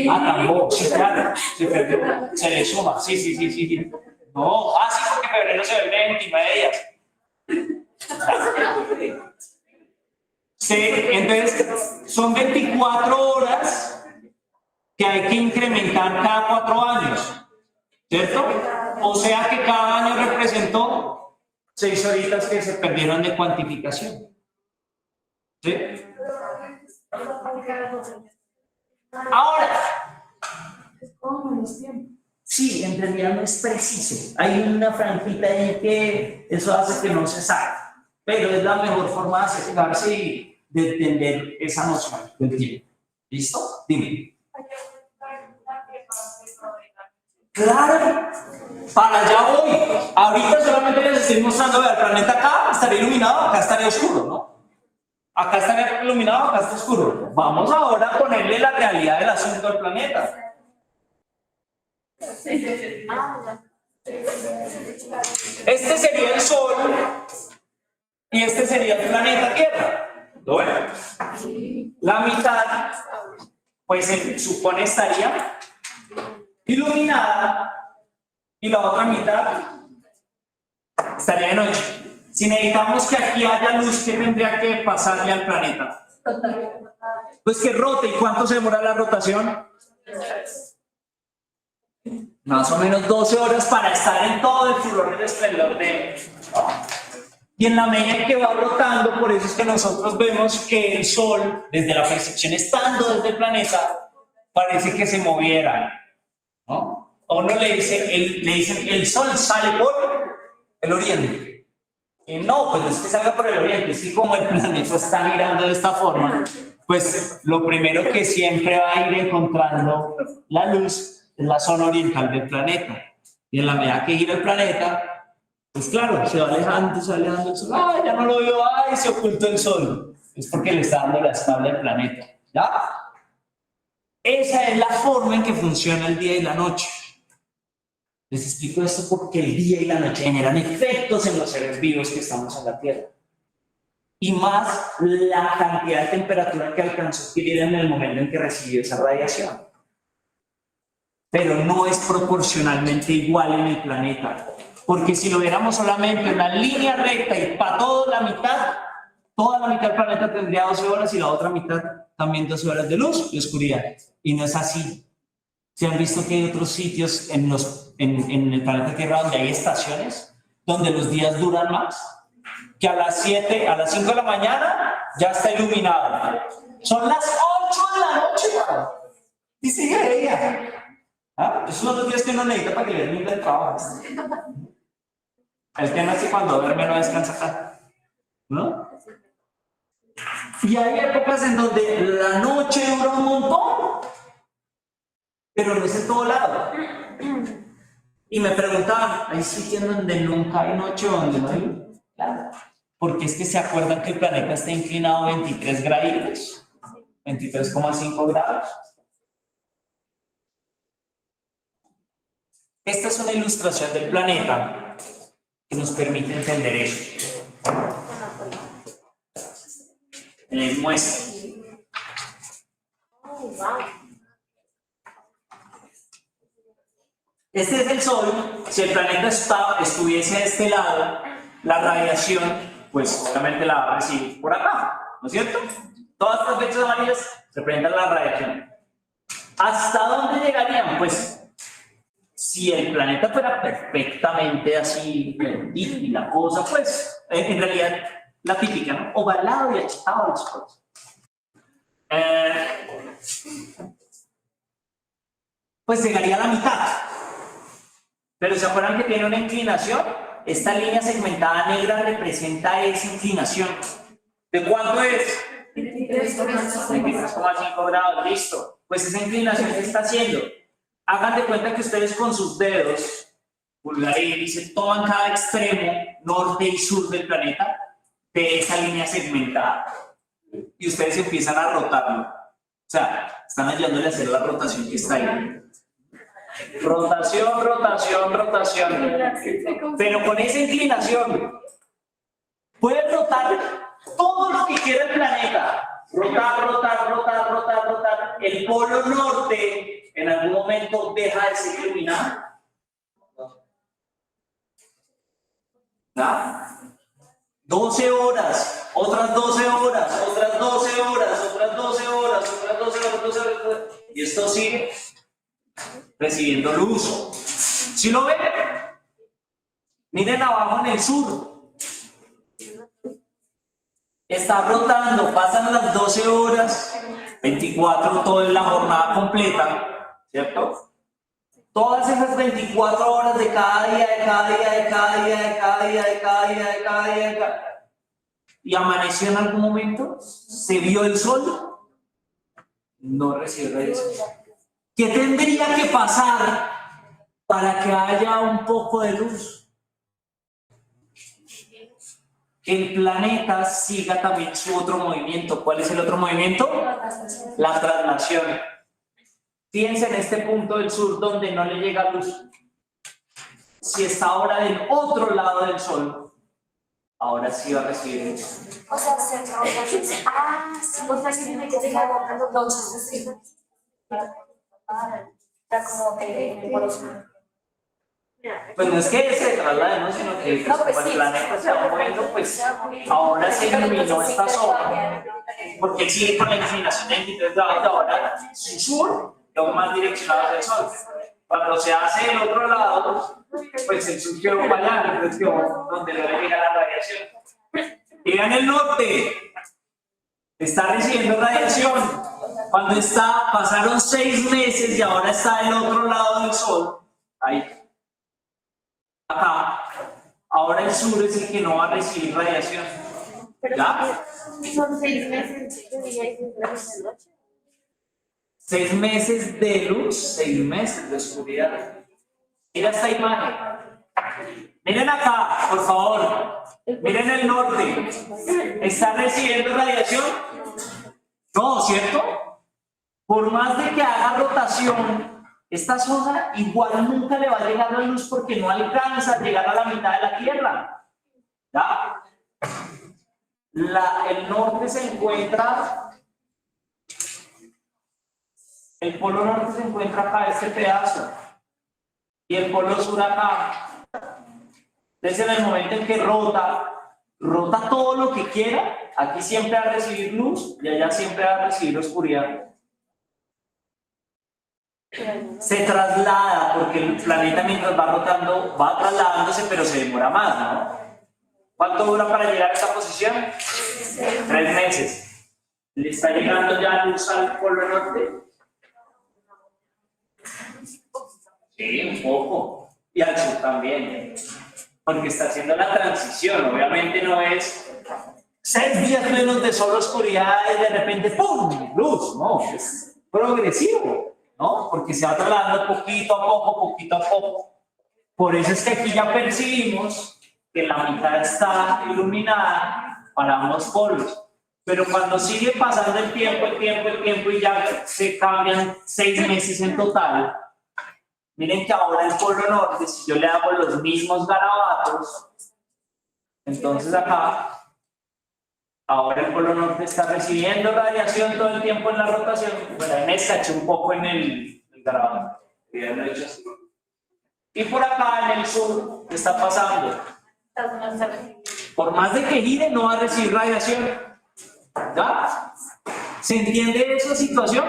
Tampoco, sí, claro, se perdió. Se le suma, sí. No, sí, porque febrero se ve 29 días. Sí, entonces son 24 horas que hay que incrementar cada 4 años, ¿cierto? O sea que cada año representó 6 horitas que se perdieron de cuantificación. ¿Sí? Ahora, sí, en realidad no es preciso. Hay una franjita ahí que eso hace que no se sabe, pero es la mejor forma de acercarse y de entender esa noción del tiempo. ¿Listo? Dime. Claro, para allá voy. Ahorita solamente les estoy mostrando, el planeta acá estaría iluminado, acá estaría oscuro, ¿no? Acá estaría iluminado, acá está oscuro. Vamos ahora a ponerle la realidad del asunto al planeta. Este sería el Sol y este sería el planeta Tierra. ¿Lo ven? La mitad, pues se supone estaría iluminada y la otra mitad estaría de noche. Si necesitamos que aquí haya luz, ¿qué tendría que pasarle al planeta? Pues que rote. ¿Y cuánto se demora la rotación? Más o menos 12 horas para estar en todo el furor del esplendor de él. Y en la medida que va rotando, por eso es que nosotros vemos que el Sol, desde la percepción estando desde el planeta, parece que se moviera, ¿no? A uno le dicen el Sol sale por el oriente. No, pues no es que salga por el oriente, es que como el planeta está girando de esta forma, pues lo primero que siempre va a ir encontrando la luz es la zona oriental del planeta. Y en la medida que gira el planeta, pues claro, se va alejando el Sol. ¡Ay, ya no lo veo! ¡Ay, se ocultó el Sol! Es porque le está dando la espalda al planeta. ¿Ya? Esa es la forma en que funciona el día y la noche. Les explico esto porque el día y la noche generan efectos en los seres vivos que estamos en la Tierra. Y más la cantidad de temperatura que alcanzó a adquirir en el momento en que recibió esa radiación. Pero no es proporcionalmente igual en el planeta. Porque si lo viéramos solamente en una línea recta y para toda la mitad del planeta tendría 12 horas y la otra mitad también 12 horas de luz y oscuridad. Y no es así. ¿Se han visto que hay otros sitios en el planeta Tierra donde hay estaciones, donde los días duran más? Que a las 7, a las 5 de la mañana ya está iluminado. Son las 8 de la noche, y sigue de día. ¿Ah? Esos son los días que uno necesita para que le rinda el trabajo. El que no es que cuando duerme no descansa acá, ¿no? Y hay épocas en donde la noche dura un montón, pero no es en todo lado. Y me preguntaban, ¿hay sitios donde nunca hay noche o donde no hay luz? Claro. Porque es que se acuerdan que el planeta está inclinado 23 grados, 23,5 grados. Esta es una ilustración del planeta que nos permite entender eso. Les muestro. Este es el Sol. Si el planeta estuviese de este lado, la radiación, pues obviamente la va a recibir por acá, ¿no es cierto? Todas estas flechas amarillas representan la radiación. ¿Hasta dónde llegarían? Pues, si el planeta fuera perfectamente así, y la cosa, pues, en realidad, la típica, ¿no? Ovalado y achatado las cosas. Pues llegaría a la mitad. Pero ¿se acuerdan que tiene una inclinación? Esta línea segmentada negra representa esa inclinación. ¿De cuánto es? 23,5 grados, listo. Pues esa inclinación que está haciendo. Hagan de cuenta que ustedes con sus dedos, pulgar e índice, toman cada extremo, norte y sur del planeta, de esa línea segmentada. Y ustedes empiezan a rotarlo. O sea, están ayudándole a hacer la rotación que está ahí. Rotación, rotación, rotación. Pero con esa inclinación, pueden rotar todo lo que quiera el planeta. Rotar, rotar, rotar, rotar, rotar. El polo norte en algún momento deja de ser iluminado. ¿No? 12 horas, otras 12 horas, otras 12 horas, otras 12 horas, otras 12 horas, 12 horas. Y esto sigue recibiendo luz. ¿Sí lo ven? Miren abajo en el sur. Está rotando, pasan las 12 horas, 24 toda la jornada completa, ¿cierto? Todas esas 24 horas de cada día, de cada día, de cada día, de cada día, de cada día, de cada día, de cada día. ¿Y amaneció en algún momento? ¿Se vio el sol? No recibe eso. ¿Qué tendría que pasar para que haya un poco de luz? Que el planeta siga también su otro movimiento. ¿Cuál es el otro movimiento? La traslación. Fíjense en este punto del sur donde no le llega luz. Si está ahora del otro lado del sol, ahora sí va a recibir luz. O sea, se enrolla. Sí, o sea, que tiene que llegar a los dos. Para como pues no es que se traslade, ¿no? Sino que pues, como el planeta se va moviendo, pues ahora se iluminó esta zona, porque él sigue con la inclinación de 23 grados, ahora su sur es más direccionado hacia el sol. Cuando se hace del otro lado, pues el sur quedó para allá, entonces quedó donde le llega la radiación. Y en el norte, está recibiendo radiación. Cuando pasaron 6 meses y ahora está del otro lado del sol, ahí. Acá, ahora el sur es el que no va a recibir radiación. ¿Ya? Son 6 meses de día y 6 meses de noche. 6 meses de luz, 6 meses de oscuridad. Mira esta imagen. Miren acá, por favor. Miren el norte. ¿Está recibiendo radiación? No, ¿cierto? Por más de que haga rotación, esta zona igual nunca le va a llegar la luz porque no alcanza a llegar a la mitad de la Tierra. ¿Ya? El norte se encuentra, el polo norte se encuentra acá, este pedazo, y el polo sur acá. Entonces, en el momento en que rota todo lo que quiera, aquí siempre va a recibir luz y allá siempre va a recibir oscuridad. Se traslada porque el planeta mientras va rotando va trasladándose, pero se demora más, ¿no? ¿Cuánto dura para llegar a esta posición? 3 meses. ¿Le está llegando ya luz al polo norte? Sí, un poco. Y al sur también. Porque está haciendo la transición. Obviamente no es 6 días menos de sol, oscuridad y de repente ¡pum! Luz. No, es progresivo, ¿no? Porque se va trasladando poquito a poco, poquito a poco. Por eso es que aquí ya percibimos que la mitad está iluminada para ambos polos. Pero cuando sigue pasando el tiempo y ya se cambian 6 meses en total, miren que ahora el polo norte, si yo le hago los mismos garabatos, entonces acá, ahora el polo norte está recibiendo radiación todo el tiempo en la rotación. Bueno, ahí me escaché un poco en el garabato. Y por acá en el sur, ¿qué está pasando? Por más de que gire, no va a recibir radiación. ¿Ya? ¿Se entiende esa situación?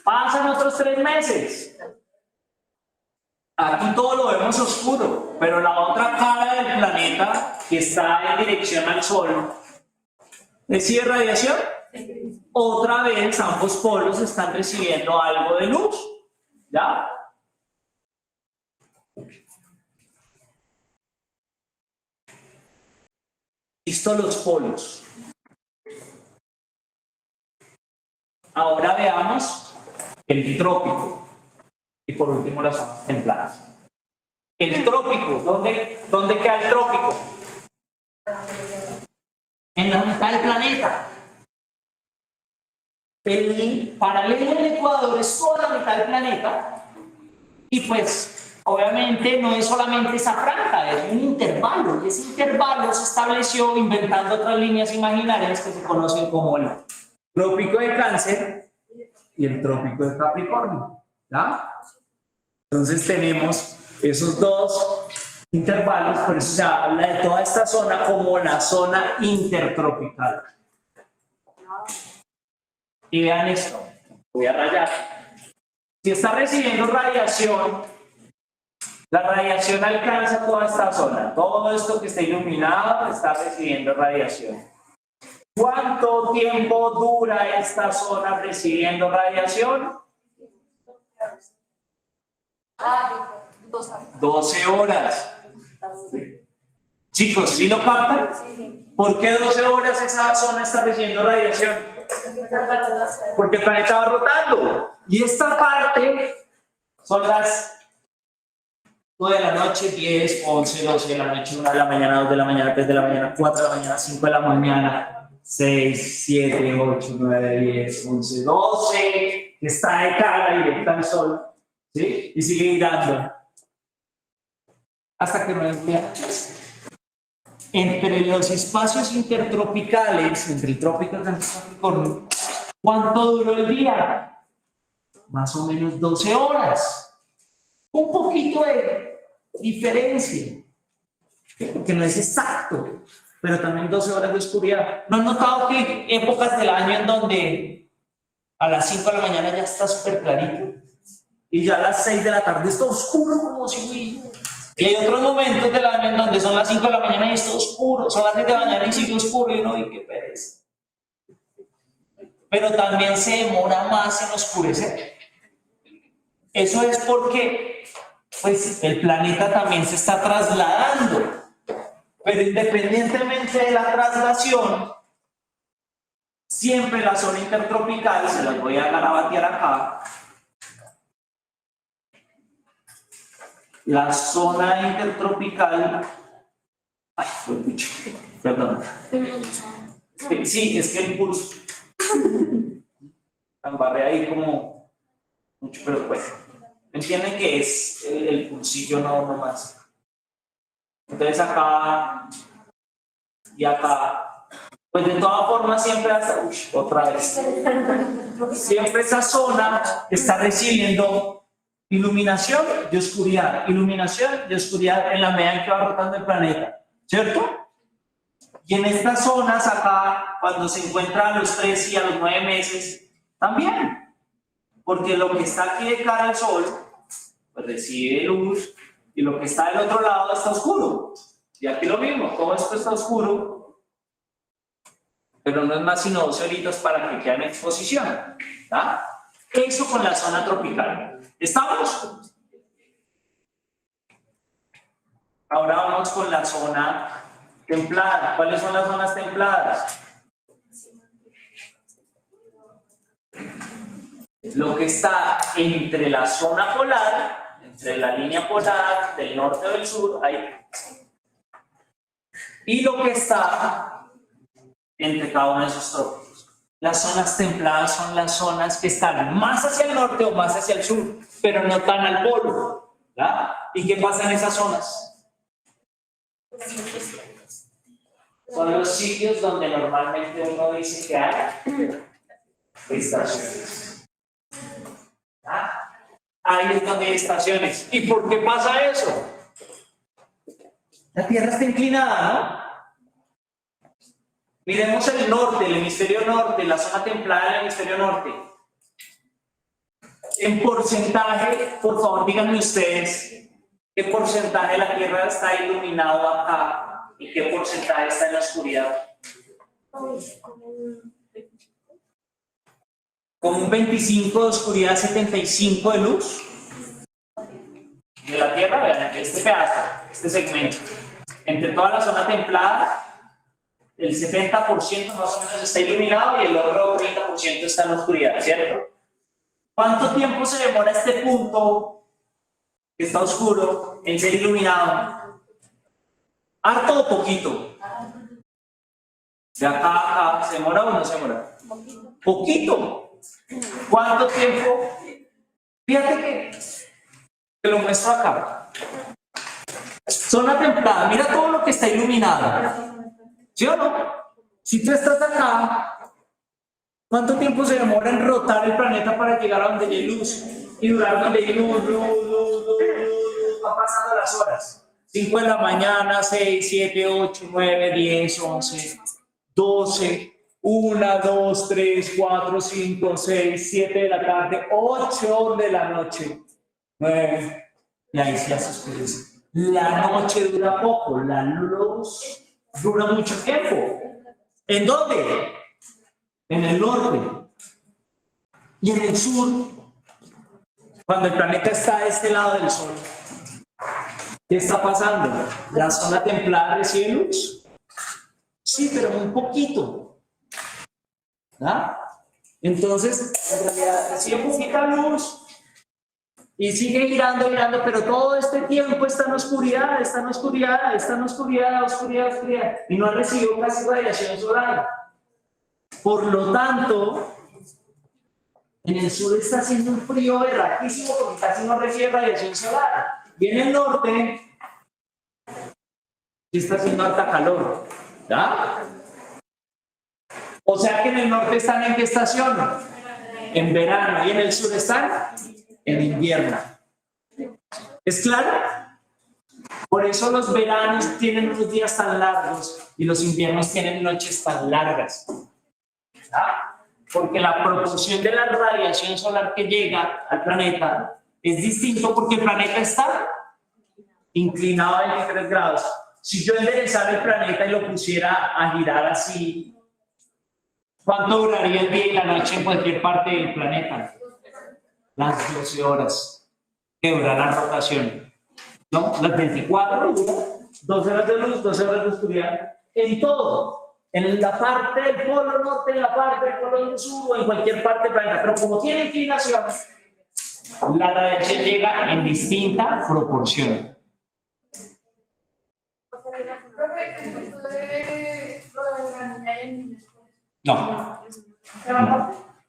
Pasan otros 3 meses. Aquí todo lo vemos oscuro, pero la otra cara del planeta, que está en dirección al Sol, ¿recibe radiación? Otra vez ambos polos están recibiendo algo de luz. ¿Ya? Listo los polos. Ahora veamos el trópico y por último las zonas templadas. El trópico, ¿dónde queda el trópico? En la mitad del planeta. El paralelo del Ecuador es toda la mitad del planeta y pues obviamente no es solamente esa franja, es un intervalo y ese intervalo se estableció inventando otras líneas imaginarias que se conocen como el trópico de Cáncer y el trópico de Capricornio. ¿Ya? Entonces tenemos esos dos intervalos, por eso se habla de toda esta zona como la zona intertropical. Y vean esto, voy a rayar. Si está recibiendo radiación, la radiación alcanza toda esta zona. Todo esto que está iluminado está recibiendo radiación. ¿Cuánto tiempo dura esta zona recibiendo radiación? 12 horas. Chicos, ¿sí lo captan? ¿Por qué 12 horas esa zona está recibiendo radiación? Porque el planeta va rotando. Y esta parte son las 9 de la noche, 10, 11, 12 de la noche, 1 de la mañana, 2 de la mañana, 3 de la mañana, 4 de la mañana, 5 de la mañana, 6, 7, 8, 9, 10, 11, 12, que está de cara directa al sol, ¿sí? Y sigue girando hasta que no emplea. Entre los espacios intertropicales, entre el trópico y el Capricornio, ¿cuánto duró el día? Más o menos 12 horas. Un poquito de diferencia, porque no es exacto, pero también 12 horas de oscuridad. ¿No han notado que hay épocas del año en donde a las 5 de la mañana ya está súper clarito y ya a las 6 de la tarde está oscuro como si... Y hay otros momentos del año en donde son las 5 de la mañana y está oscuro, son las 6 de la mañana y sigue oscuro y uno dice, qué pereza. Pero también se demora más en oscurecer. Eso es porque pues, el planeta también se está trasladando. Pero independientemente de la traslación, siempre la zona intertropical, se las voy a garabatear acá, la zona intertropical, ay, perdón. Sí, es que el pulso, embarré ahí como mucho, pero bueno. Entienden que es el pulsillo no más. Entonces acá y acá, pues de todas formas siempre hasta, otra vez, siempre esa zona está recibiendo iluminación y oscuridad en la medida en que va rotando el planeta, ¿cierto? Y en estas zonas acá, cuando se encuentra a los 3 y a los 9 meses, también, porque lo que está aquí de cara al sol, pues recibe luz, y lo que está del otro lado está oscuro. Y aquí lo mismo, todo esto está oscuro, pero no es más sino 2 horitos para que quede en exposición. ¿Tá? Eso con la zona tropical. ¿Estamos? Ahora vamos con la zona templada. ¿Cuáles son las zonas templadas? Lo que está entre la zona polar, entre la línea polar del norte o del sur, ahí. Y lo que está entre cada uno de esos trópicos. Las zonas templadas son las zonas que están más hacia el norte o más hacia el sur, pero no tan al polo. ¿Verdad? ¿Y qué pasa en esas zonas? Son los sitios donde normalmente uno dice que hay estaciones. ¿Ah? Ahí es donde hay estaciones. ¿Y por qué pasa eso? La Tierra está inclinada, ¿no? Miremos el norte, el hemisferio norte, la zona templada del hemisferio norte. En porcentaje, por favor, díganme ustedes, ¿qué porcentaje de la Tierra está iluminado acá y qué porcentaje está en la oscuridad? Como un 25 de oscuridad, 75 de luz. De la Tierra, vean, este pedazo, este segmento. Entre toda la zona templada, el 70% más o menos está iluminado y el otro 30% está en la oscuridad, ¿cierto? ¿Cuánto tiempo se demora este punto que está oscuro en ser iluminado? ¿Harto o poquito? De acá a acá, ¿se demora o no se demora? Poquito. ¿Cuánto tiempo? Fíjate que te lo muestro acá. Zona templada, mira todo lo que está iluminado. ¿Sí o no? Si tú estás acá, ¿cuánto tiempo se demora en rotar el planeta para llegar a donde hay luz? Y durar donde hay luz, va pasando las horas. 5 de la mañana, 6, 7, 8, 9, 10, 11, 12, 1, 2, 3, 4, 5, 6, 7 de la tarde, 8 de la noche, 9, y ahí se oscurece. La noche dura poco, la luz dura mucho tiempo. ¿En dónde? En el norte. Y en el sur, cuando el planeta está a este lado del sol, ¿qué está pasando? ¿La zona templada recibe luz? Sí, pero muy poquito. ¿Ah? Entonces, en realidad recibe poquita luz y sigue girando, pero todo este tiempo está en oscuridad, oscuridad, y no ha recibido casi radiación solar. Por lo tanto, en el sur está haciendo un frío berraquísimo porque casi no recibe radiación solar. Y en el norte está haciendo alta calor. ¿Ya? O sea que en el norte están ¿en qué estación? En verano. Y en el sur están en invierno. ¿Es claro? Por eso los veranos tienen unos días tan largos y los inviernos tienen noches tan largas. ¿Ya? Porque la proporción de la radiación solar que llega al planeta es distinto porque el planeta está inclinado a 23 grados. Si yo enderezara el planeta y lo pusiera a girar así, ¿cuánto duraría el día y la noche en cualquier parte del planeta? Las 12 horas que dura la rotación. ¿No? Las 24 duran 12 horas de luz, 12 horas de oscuridad. En todo. En la parte del polo norte, en la parte del polo sur o en cualquier parte del planeta. Pero como tiene inclinación, la radiación llega en distinta proporción. No.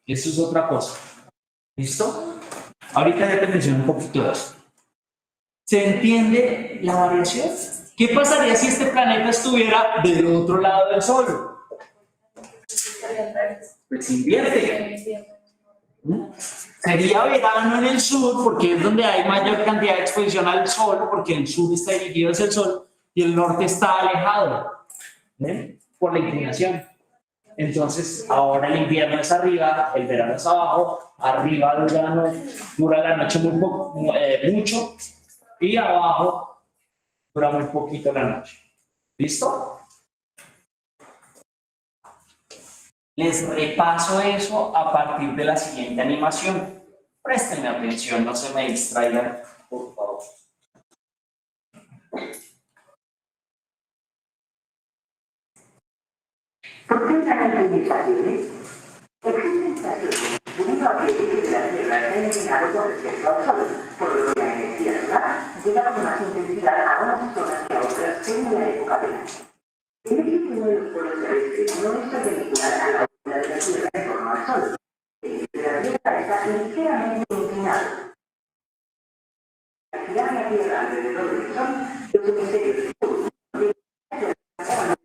Eso es otra cosa. ¿Listo? Ahorita ya te menciono un poquito de eso. ¿Se entiende la variación? ¿Qué pasaría si este planeta estuviera del otro lado del Sol? Pues invierte. Sería verano en el sur, porque es donde hay mayor cantidad de exposición al Sol, porque el sur está dirigido hacia el Sol y el norte está alejado, ¿ven? Por la inclinación. Entonces, ahora el invierno es arriba, el verano es abajo, arriba dura la noche mucho y abajo dura muy poquito la noche. ¿Listo? Les repaso eso a partir de la siguiente animación. Préstenme atención, no se me distraigan, por favor. ¿Por qué están las limitaciones? Existen estaciones debido a que el eje de la Tierra está eliminado con respecto al Sol, por lo que la energía solar llega con más intensidad a unas zonas que a otras según la época del año. El eje de uno de los polos terrestres no es perpendicular a la órbita de la Tierra en torno al Sol. El eje de la Tierra está ligeramente inclinado. Al girar la Tierra alrededor del Sol, los hemisferios sur de la Tierra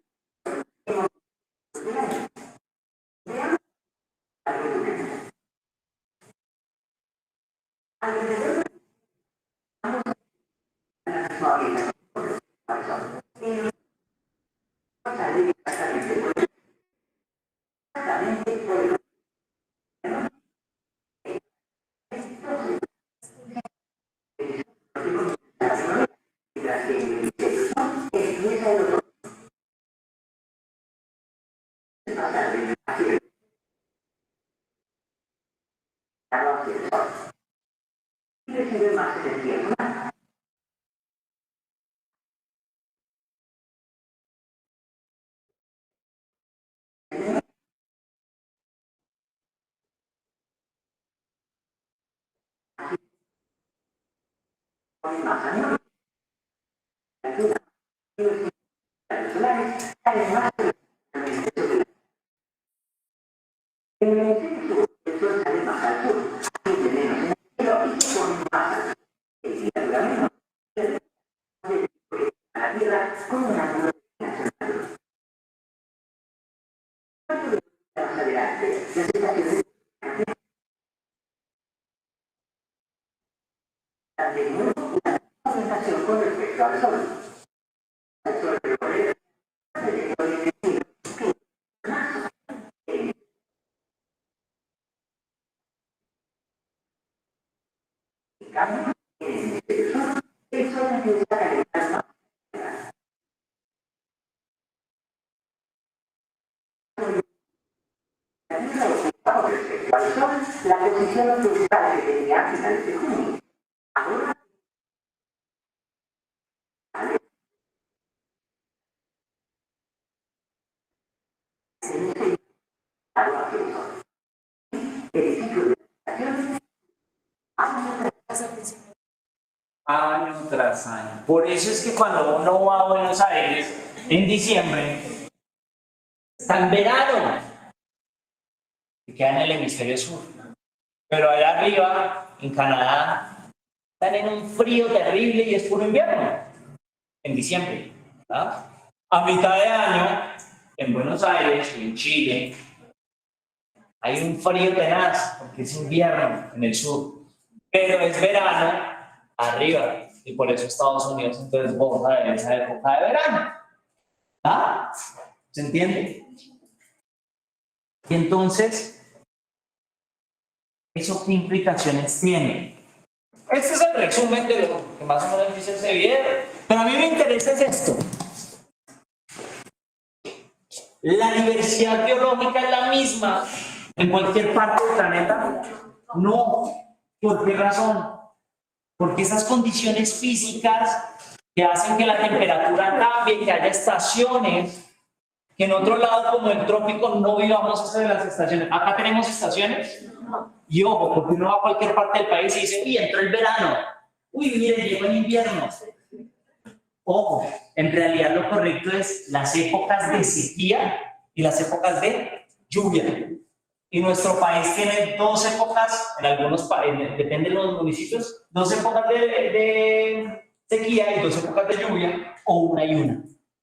la posición principal que tenía a finales de junio. Ahora, Año tras año. Por eso es que cuando uno va a Buenos Aires en diciembre, está en verano, y queda en el hemisferio sur. Pero allá arriba, en Canadá, están en un frío terrible y es puro invierno, en diciembre. ¿Ah? A mitad de año, en Buenos Aires y en Chile, hay un frío tenaz, porque es invierno en el sur, pero es verano arriba, y por eso Estados Unidos entonces goza de esa época de verano. ¿Ah? ¿Se entiende? Y entonces, ¿eso qué implicaciones tiene? Este es el resumen de lo que más o menos dice ese video, pero a mí me interesa es esto. ¿La diversidad biológica es la misma en cualquier parte del planeta? No. ¿Por qué razón? Porque esas condiciones físicas que hacen que la temperatura cambie, que haya estaciones, que en otro lado como el trópico no vivamos eso de las estaciones. Acá tenemos estaciones. Y ojo, porque uno va a cualquier parte del país y dice, uy, entró el verano. Uy, mire, llegó el invierno. Ojo, en realidad lo correcto es las épocas de sequía y las épocas de lluvia. Y nuestro país tiene 2 épocas, en algunos depende de los municipios, 2 épocas de sequía y 2 épocas de lluvia, o una y una.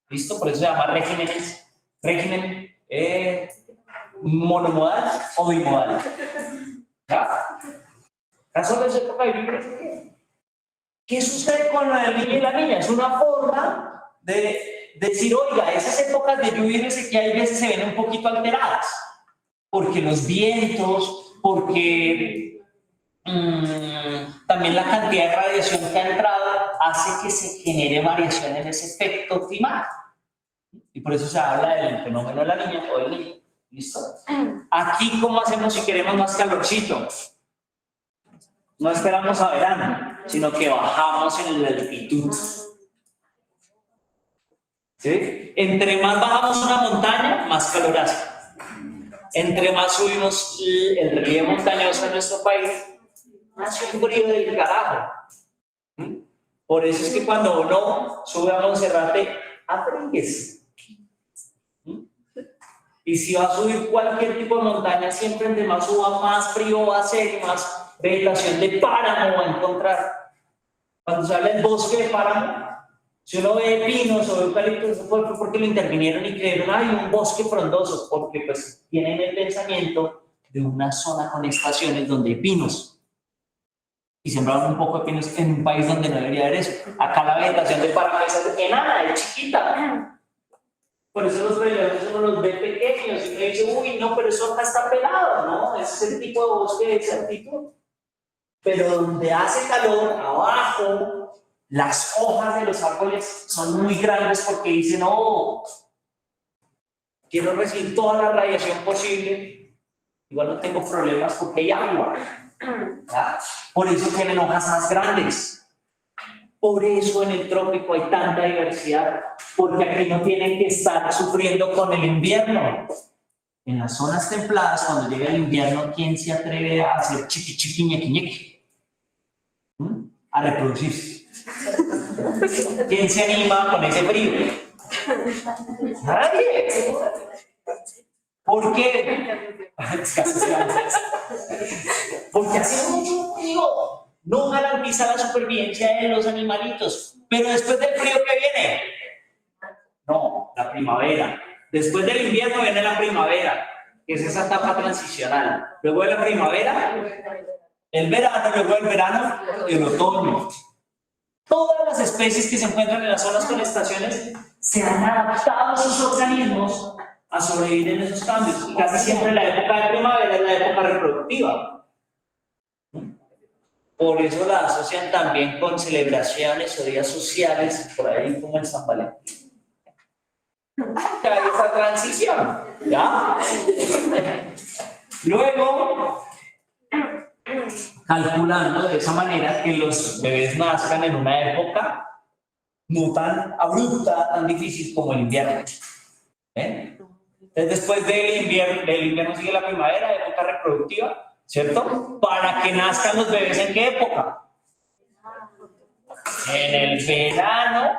¿Listo? Por eso se llama régimen monomodal o bimodal. ¿Ya? ¿Acaso de esa época de lluvia? ¿Qué sucede con el niño y la niña? Es una forma de decir, oiga, esas épocas de lluvia y de sequía a veces se ven un poquito alteradas, porque los vientos, porque también la cantidad de radiación que ha entrado hace que se genere variación en ese efecto climático. Y por eso se habla del fenómeno de la niña o del niño. ¿Listo? Aquí, ¿cómo hacemos si queremos más calorcito? No esperamos a verano, sino que bajamos en la altitud. ¿Sí? Entre más bajamos una montaña, más calor hace. Entre más subimos el relieve montañoso en nuestro país, más frío del carajo. Por eso es que cuando uno sube a Monserrate, aprendes. Y si va a subir cualquier tipo de montaña, siempre entre más suba, más frío va a ser y más vegetación de páramo va a encontrar. Cuando se habla del bosque de páramo, si uno ve pinos o eucaliptos, fue porque lo intervinieron y creyeron, hay un bosque frondoso, porque pues tienen el pensamiento de una zona con estaciones donde hay pinos. Y sembraron un poco de pinos en un país donde no debería haber eso. Acá la vegetación de páramo es enana, es chiquita. Por eso los peleadores uno los ve pequeños y uno dice, uy, no, pero eso acá está pelado, ¿no? Ese es el tipo de bosque de esa altitud. Pero donde hace calor, abajo, las hojas de los árboles son muy grandes porque dicen, no, quiero recibir toda la radiación posible, igual no tengo problemas porque hay agua. ¿Ya? Por eso tienen hojas más grandes. Por eso en el trópico hay tanta diversidad, porque aquí no tienen que estar sufriendo con el invierno. En las zonas templadas, cuando llega el invierno, ¿quién se atreve a hacer chiqui chiqui ñequi ñequi? A reproducirse. ¿Quién se anima con ese frío? Nadie. ¿Por qué? Porque hace mucho frío. No garantiza la supervivencia de los animalitos. Pero después del frío, ¿qué viene? No, la primavera. Después del invierno viene la primavera, que es esa etapa transicional. Luego de la primavera, el verano, luego del verano, el otoño. Todas las especies que se encuentran en las zonas con estaciones se han adaptado a sus organismos a sobrevivir en esos cambios. Y casi siempre la época de primavera es la época reproductiva. Por eso la asocian también con celebraciones o días sociales, por ahí como el San Valentín. Que hay esta transición, ¿ya? Luego, calculando de esa manera que los bebés nazcan en una época no tan abrupta, tan difícil como el invierno. ¿Ven? Entonces, después del invierno sigue la primavera, época reproductiva. ¿Cierto? Para que nazcan los bebés, ¿en qué época? En el verano,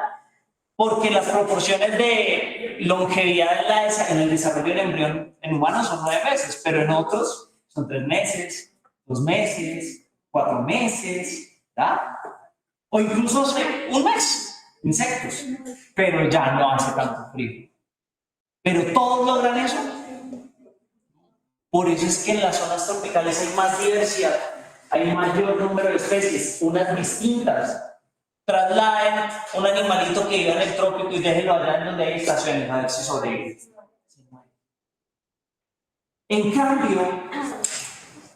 porque las proporciones de longevidad en el desarrollo del embrión en humanos son 9 meses, pero en otros son 3 meses, 2 meses, 4 meses, ¿verdad? O incluso 1 mes, insectos, pero ya no hace tanto frío. Pero todos logran eso. Por eso es que en las zonas tropicales hay más diversidad, hay mayor número de especies, unas distintas. Trasladen un animalito que vive en el trópico y déjenlo allá en donde hay estaciones, a ver si sobrevive. En cambio,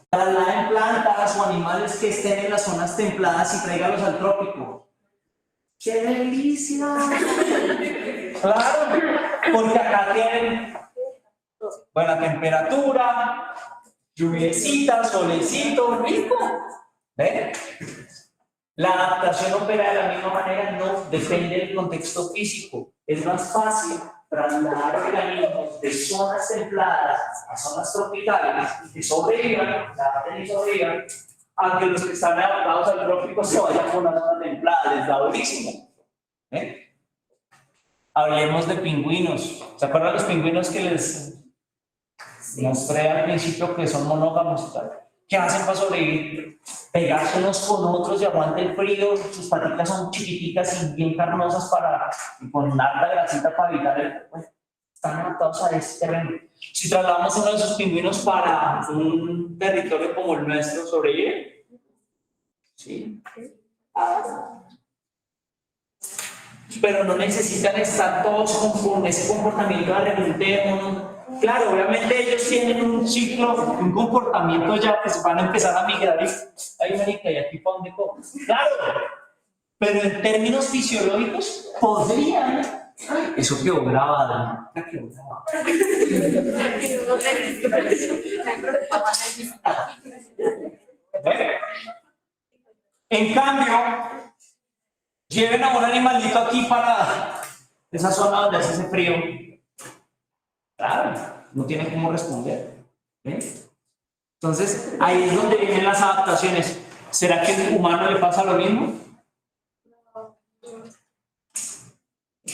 trasladen plantas o animales que estén en las zonas templadas y tráigalos al trópico. ¡Qué delicia! Claro, porque acá tienen buena temperatura, lluviecita, solecito, rico. ¿Ven? La adaptación opera de la misma manera, no depende del contexto físico. Es más fácil trasladar organismos de zonas templadas a zonas tropicales y que sobrevivan, a que los que están adaptados al trópico se vayan a una zona templada. Les da durísimo. Hablemos de pingüinos. ¿Se acuerdan los pingüinos que les Mostré al principio que son monógamos, tal. ¿Qué hacen para sobrevivir? Pegarse unos con otros y aguanten el frío. Sus patitas son chiquititas y bien carnosas y con harta grasita para evitar el. Bueno, están adaptados a este terreno. Si trasladamos uno de esos pingüinos para un territorio como el nuestro, ¿sobrevive? Sí. Pero no necesitan estar todos con ese comportamiento de arremetemos. Claro, obviamente ellos tienen un ciclo, un comportamiento ya que se van a empezar a migrar y ay, marica, ¿y aquí para dónde cojo? Claro, pero en términos fisiológicos podrían. Eso quedó grabado. Quedó grabado. En cambio, lleven a un animalito aquí para esa zona donde hace ese frío. Claro, no tiene cómo responder. Entonces, ahí es donde vienen las adaptaciones. ¿Será que al humano le pasa lo mismo?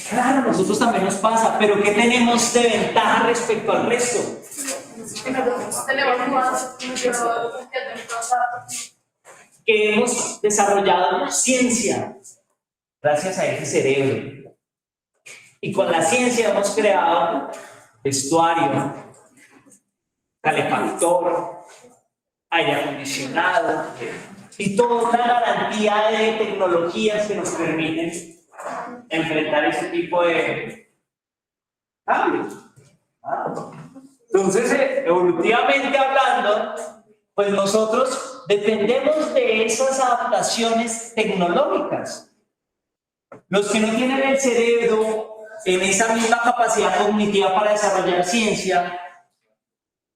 Claro, a nosotros también nos pasa, pero ¿qué tenemos de ventaja respecto al resto? Que hemos desarrollado ciencia gracias a ese cerebro. Y con la ciencia hemos creado vestuario, calefactor, aire acondicionado y toda una garantía de tecnologías que nos permiten enfrentar ese tipo de cambios. Entonces, evolutivamente hablando, pues nosotros dependemos de esas adaptaciones tecnológicas. Los que no tienen el cerebro en esa misma capacidad cognitiva para desarrollar ciencia,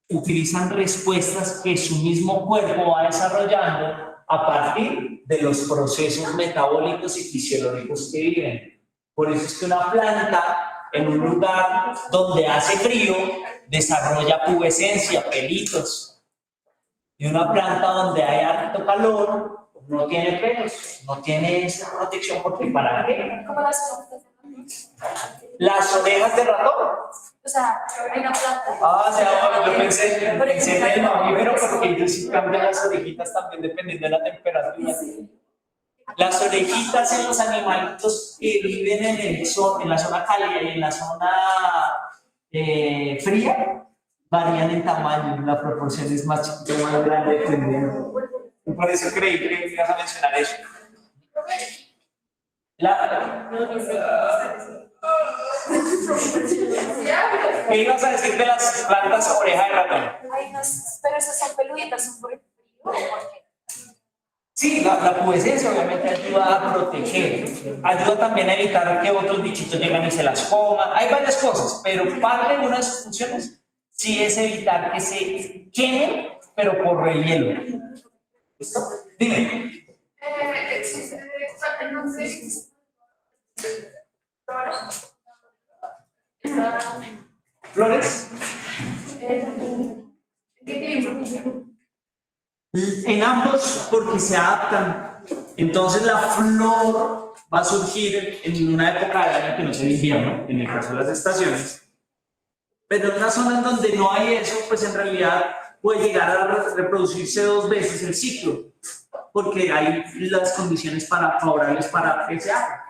utilizan respuestas que su mismo cuerpo va desarrollando a partir de los procesos metabólicos y fisiológicos que viven. Por eso es que una planta en un lugar donde hace frío desarrolla pubescencia, pelitos. Y una planta donde hay alto calor no tiene pelos, no tiene esa protección, porque ¿para qué? Como Las orejas de ratón. o sea, hay una planta. O sea, yo pensé en el mamífero porque ellos sí cambian las orejitas también dependiendo de la temperatura. Las orejitas en los animalitos que viven en la zona cálida y en la zona fría varían en tamaño, la proporción es más chiquita o más grande dependiendo. Me parece increíble que ibas a mencionar eso. ¿Qué ibas a decir de las plantas oreja de ratón? Ay, no, pero esas son peluditas, son por el frío o por qué. Sí, la pubescencia obviamente ayuda a proteger, ayuda también a evitar que otros bichitos lleguen y se las coman. Hay varias cosas, pero parte de una de sus funciones sí es evitar que se quemen, pero por el hielo. ¿Listo? Dime. ¿Flores? En ambos, porque se adaptan. Entonces la flor va a surgir en una época del año que no es el invierno, en el caso de las estaciones. Pero en una zona en donde no hay eso, pues en realidad puede llegar a reproducirse 2 veces el ciclo, porque hay las condiciones favorables para que se haga.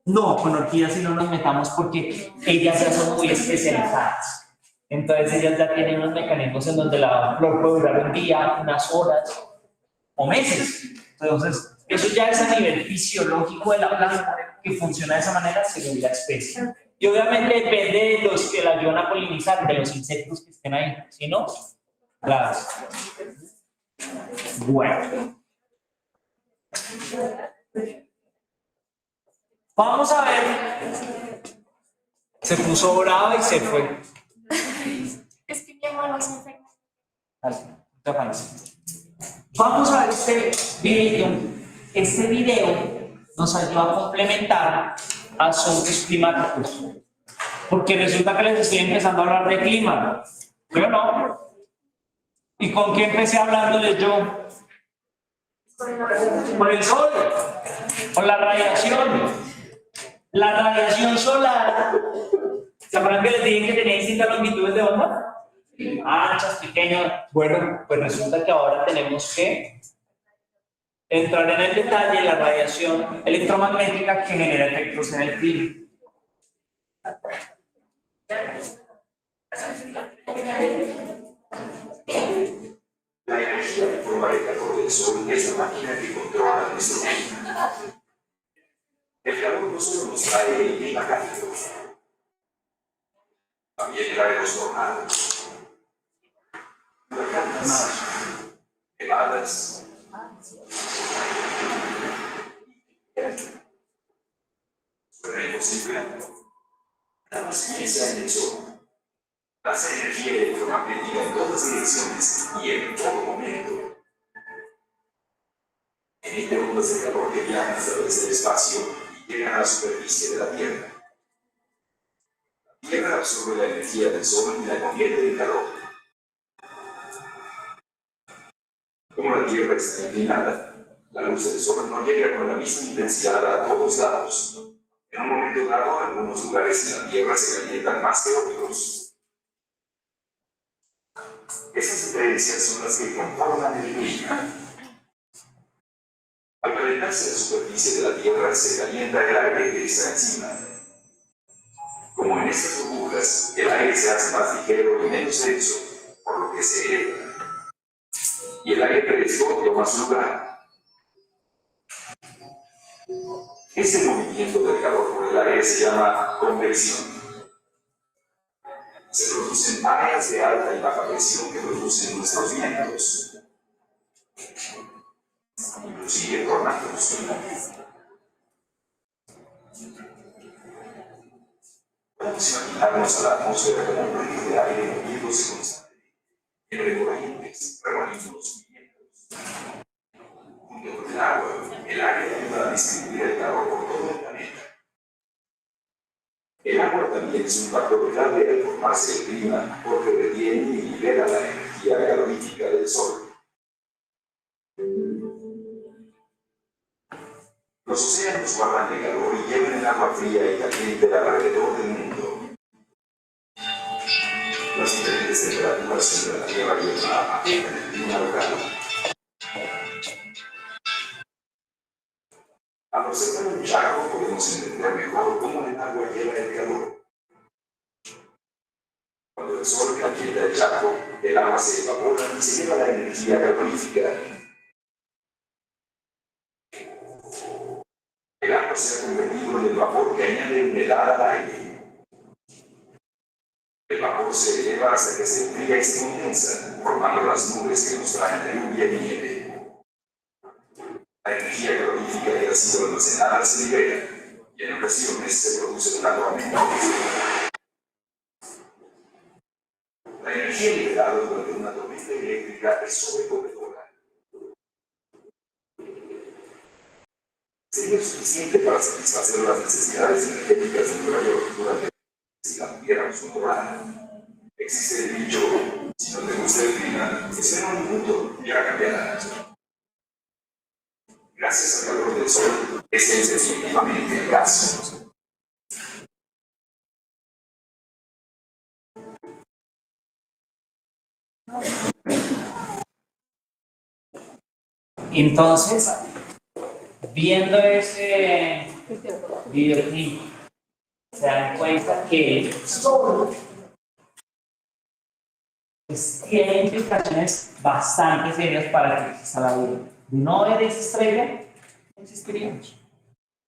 No, con orquídeas sí no nos metamos porque ellas ya son muy especializadas. Entonces ellas ya tienen unos mecanismos en donde la flor puede durar un día, unas horas o meses. Entonces, eso ya es a nivel fisiológico de la planta que funciona de esa manera según la especie. Y obviamente depende de los que la ayudan a polinizar, de los insectos que estén ahí. Si no, las. Bueno. Vamos a ver. Se puso brava y se fue. Es que mi hermano se enferma. Vamos a ver este video. Este video nos ayuda a complementar asuntos climáticos. Porque resulta que les estoy empezando a hablar de clima. ¿Yo no? ¿Y con qué empecé hablándoles yo? Por el sol. Por la radiación. La radiación solar ¿Se acuerdan que les dije que tenía distintas longitudes de onda? Anchas, pequeñas. Bueno, pues resulta que ahora tenemos que entrar en el detalle de la radiación electromagnética que genera efectos en el clima. La energía en forma de calor del sol es la máquina que controla nuestro clima. El calor no solo nos trae el clima cálido, también trae los tornados, huracanes, heladas, sueños y flancos. La más piensa en el sol. Pasa energía electromagnética en todas direcciones y en todo momento. Emite ondas de calor que viajan a través del espacio y llegan a la superficie de la Tierra. La Tierra absorbe la energía del Sol y la convierte en calor. Como la Tierra está inclinada, la luz del Sol no llega con la misma intensidad a todos lados. En un momento dado, algunos lugares en la Tierra se calientan más que otros. Esas diferencias son las que conforman el clima. Al calentarse la superficie de la Tierra, se calienta el aire que está encima. Como en estas burbujas, el aire se hace más ligero y menos denso, por lo que se eleva. Y el aire fresco toma su lugar. Este movimiento del calor por el aire se llama convección. Se producen mareas de alta y baja presión que producen nuestros vientos, inclusive tornados. Podemos imaginarnos a la atmósfera como un río de aire moviéndose constantemente, entre corrientes, remolinos y vientos. Junto con el aire ayuda a distribuir el calor por todo el planeta. El agua también es un factor clave al formarse el clima porque retiene y libera la energía calorífica del Sol. Los océanos guardan el calor y llevan el agua fría y caliente alrededor del mundo. Las diferentes temperaturas entre la Tierra y el mar afectan el clima local. Al observar un charco podemos entender mejor cómo el agua lleva el calor. Cuando el sol calienta el charco, el agua se evapora y se lleva la energía calorífica. El agua se ha convertido en el vapor que añade humedad al aire. El vapor se eleva hasta que se enfría y se condensa, formando las nubes que nos traen la lluvia y nieve. La energía calorífica que ha sido almacenada se libera y en ocasiones se produce una tormenta. La energía liberada durante una tormenta eléctrica es sobrecogedora. Sería suficiente para satisfacer las necesidades energéticas de Nueva York durante si la tuviéramos controlada. Existe el dicho, si no te gusta el clima, espera un minuto y ya cambiará. Gracias al calor del sol, este es definitivamente el caso. Entonces, viendo ese videoclip, se dan cuenta que el sol tiene implicaciones bastante serias para que exista la vida. De no haber esa estrella, no existiríamos.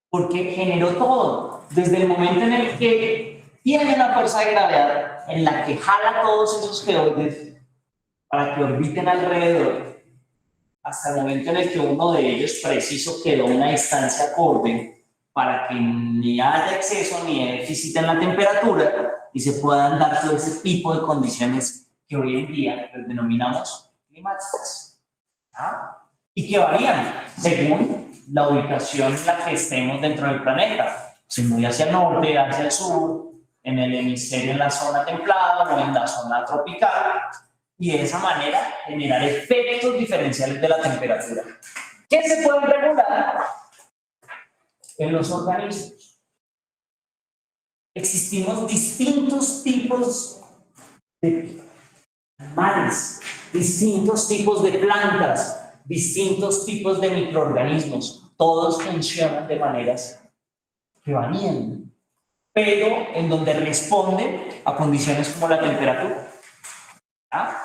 Porque generó todo. Desde el momento en el que tiene una fuerza de gravedad en la que jala todos esos geoides para que orbiten alrededor, hasta el momento en el que uno de ellos preciso quedó a una distancia acorde para que ni haya exceso ni déficit en la temperatura y se puedan dar todo ese tipo de condiciones que hoy en día denominamos climáticas. ¿Ah? Y que varían según la ubicación en la que estemos dentro del planeta. Si muy hacia el norte, hacia el sur, en el hemisferio en la zona templada o en la zona tropical, y de esa manera generar efectos diferenciales de la temperatura. ¿Qué se puede regular en los organismos? existimos distintos tipos de animales, distintos tipos de plantas, distintos tipos de microorganismos. Todos funcionan de maneras que varían, pero en donde responden a condiciones como la temperatura. ¿Ah?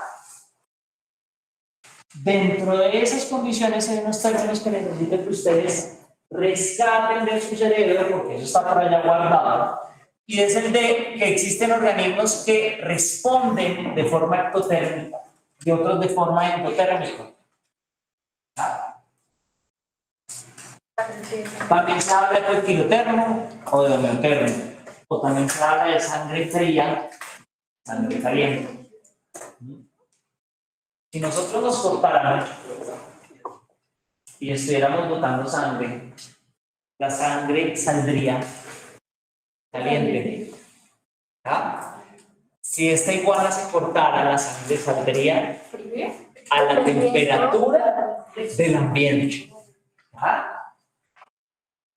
Dentro de esas condiciones hay unos términos que necesito que ustedes rescaten de su cerebro, porque eso está por allá guardado, y es el de que existen organismos que responden de forma ectotérmica y otros de forma endotérmica. También se habla de equilotermo o de homeotermo, o también se habla de sangre fría, sangre caliente. Si nosotros nos cortáramos y estuviéramos botando sangre, la sangre saldría caliente. ¿Ah? Si esta iguana se cortara, la sangre saldría a la temperatura del ambiente. ¿Ah?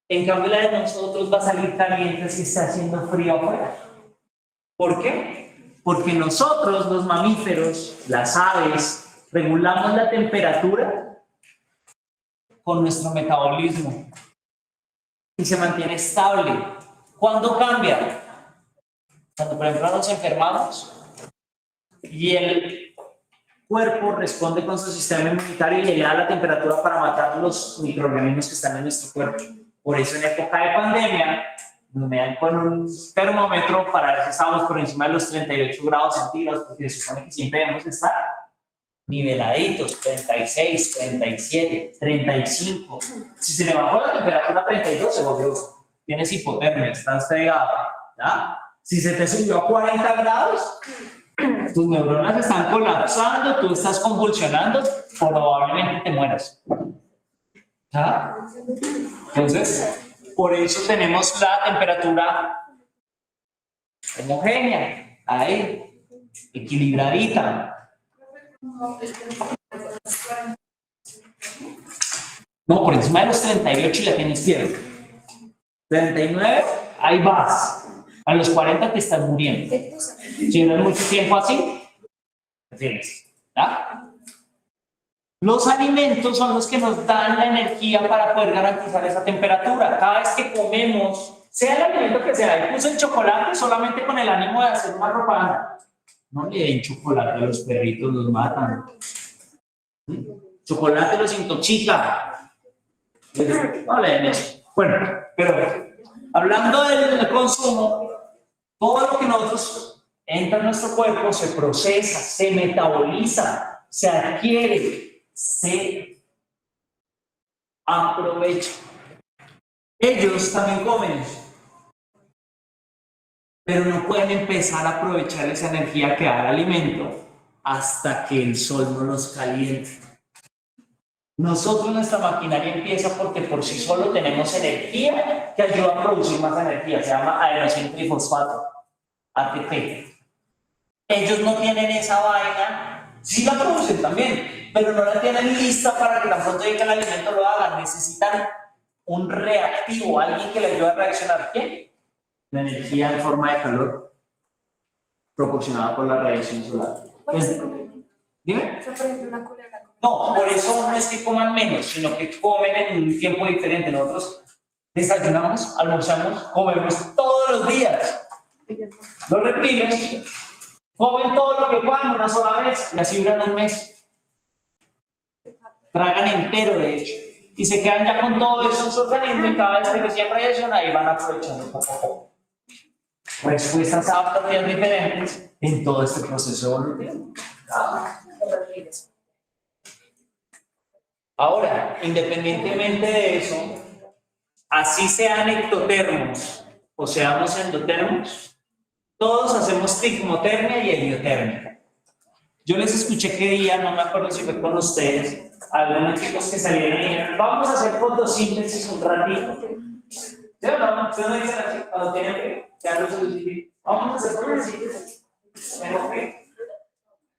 En cambio, la de nosotros va a salir caliente si está haciendo frío afuera. ¿Por qué? Porque nosotros, los mamíferos, las aves, regulamos la temperatura con nuestro metabolismo y se mantiene estable. ¿Cuándo cambia? Cuando, por ejemplo, nos enfermamos y el cuerpo responde con su sistema inmunitario y eleva la temperatura para matar los microorganismos que están en nuestro cuerpo. Por eso, en época de pandemia, nos dan con un termómetro para ver si estamos por encima de los 38 grados centígrados, porque se supone que siempre debemos estar niveladitos, 36, 37, 35. Si se le bajó la temperatura a 32, se volvió. Tienes hipotermia, estás fregado. ¿Ya? Si se te subió a 40 grados, tus neuronas están colapsando, tú estás convulsionando, probablemente te mueras. ¿Ya? Entonces, por eso tenemos la temperatura homogénea, ahí, equilibradita. No, por encima de los 38 ya tienes fiebre. 39, ahí vas. A los 40 te estás muriendo. Si no es mucho tiempo así, te tienes. ¿Ya? Los alimentos son los que nos dan la energía para poder garantizar esa temperatura. Cada vez que comemos, sea el alimento que sea, incluso el chocolate solamente con el ánimo de hacer una propaganda. No le den chocolate a los perritos, los matan. Chocolate los intoxica. No le den eso. Bueno, pero hablando del consumo, todo lo que nosotros entra en nuestro cuerpo se procesa, se metaboliza, se adquiere, se aprovecha. Ellos también comen, pero no pueden empezar a aprovechar esa energía que da el alimento hasta que el sol no los caliente. Nosotros, nuestra maquinaria empieza porque por sí solo tenemos energía que ayuda a producir más energía, se llama adenosín trifosfato, ATP. Ellos no tienen esa vaina, sí la producen también, pero no la tienen lista para que tan pronto llegue el alimento lo hagan. Necesitan un reactivo, alguien que les ayude a reaccionar. ¿Qué? La energía en forma de calor proporcionada por la radiación solar. ¿Dime? No, por eso no es que coman menos, sino que comen en un tiempo diferente. Nosotros desayunamos, almorzamos, comemos todos los días. Los reptiles comen todo lo que puedan una sola vez y así duran un mes. Tragan entero, de hecho. Y se quedan ya con todo eso en su organismo y cada vez que recién reacciona ahí van aprovechando poco a poco. Respuestas adaptativas diferentes en todo este proceso evolutivo. Ahora, independientemente de eso, así sean ectotermos o seamos endotermos, todos hacemos tigmotermia y heliotérmica. Yo les escuché que día, no me acuerdo si fue con ustedes, algunos chicos que salieron y dijeron, vamos a hacer fotosíntesis un ratito. ¿Sí o no? ¿Ustedes no dicen así? Cuando tienen que quedar vamos a hacer fotosíntesis. ¿Tengo que?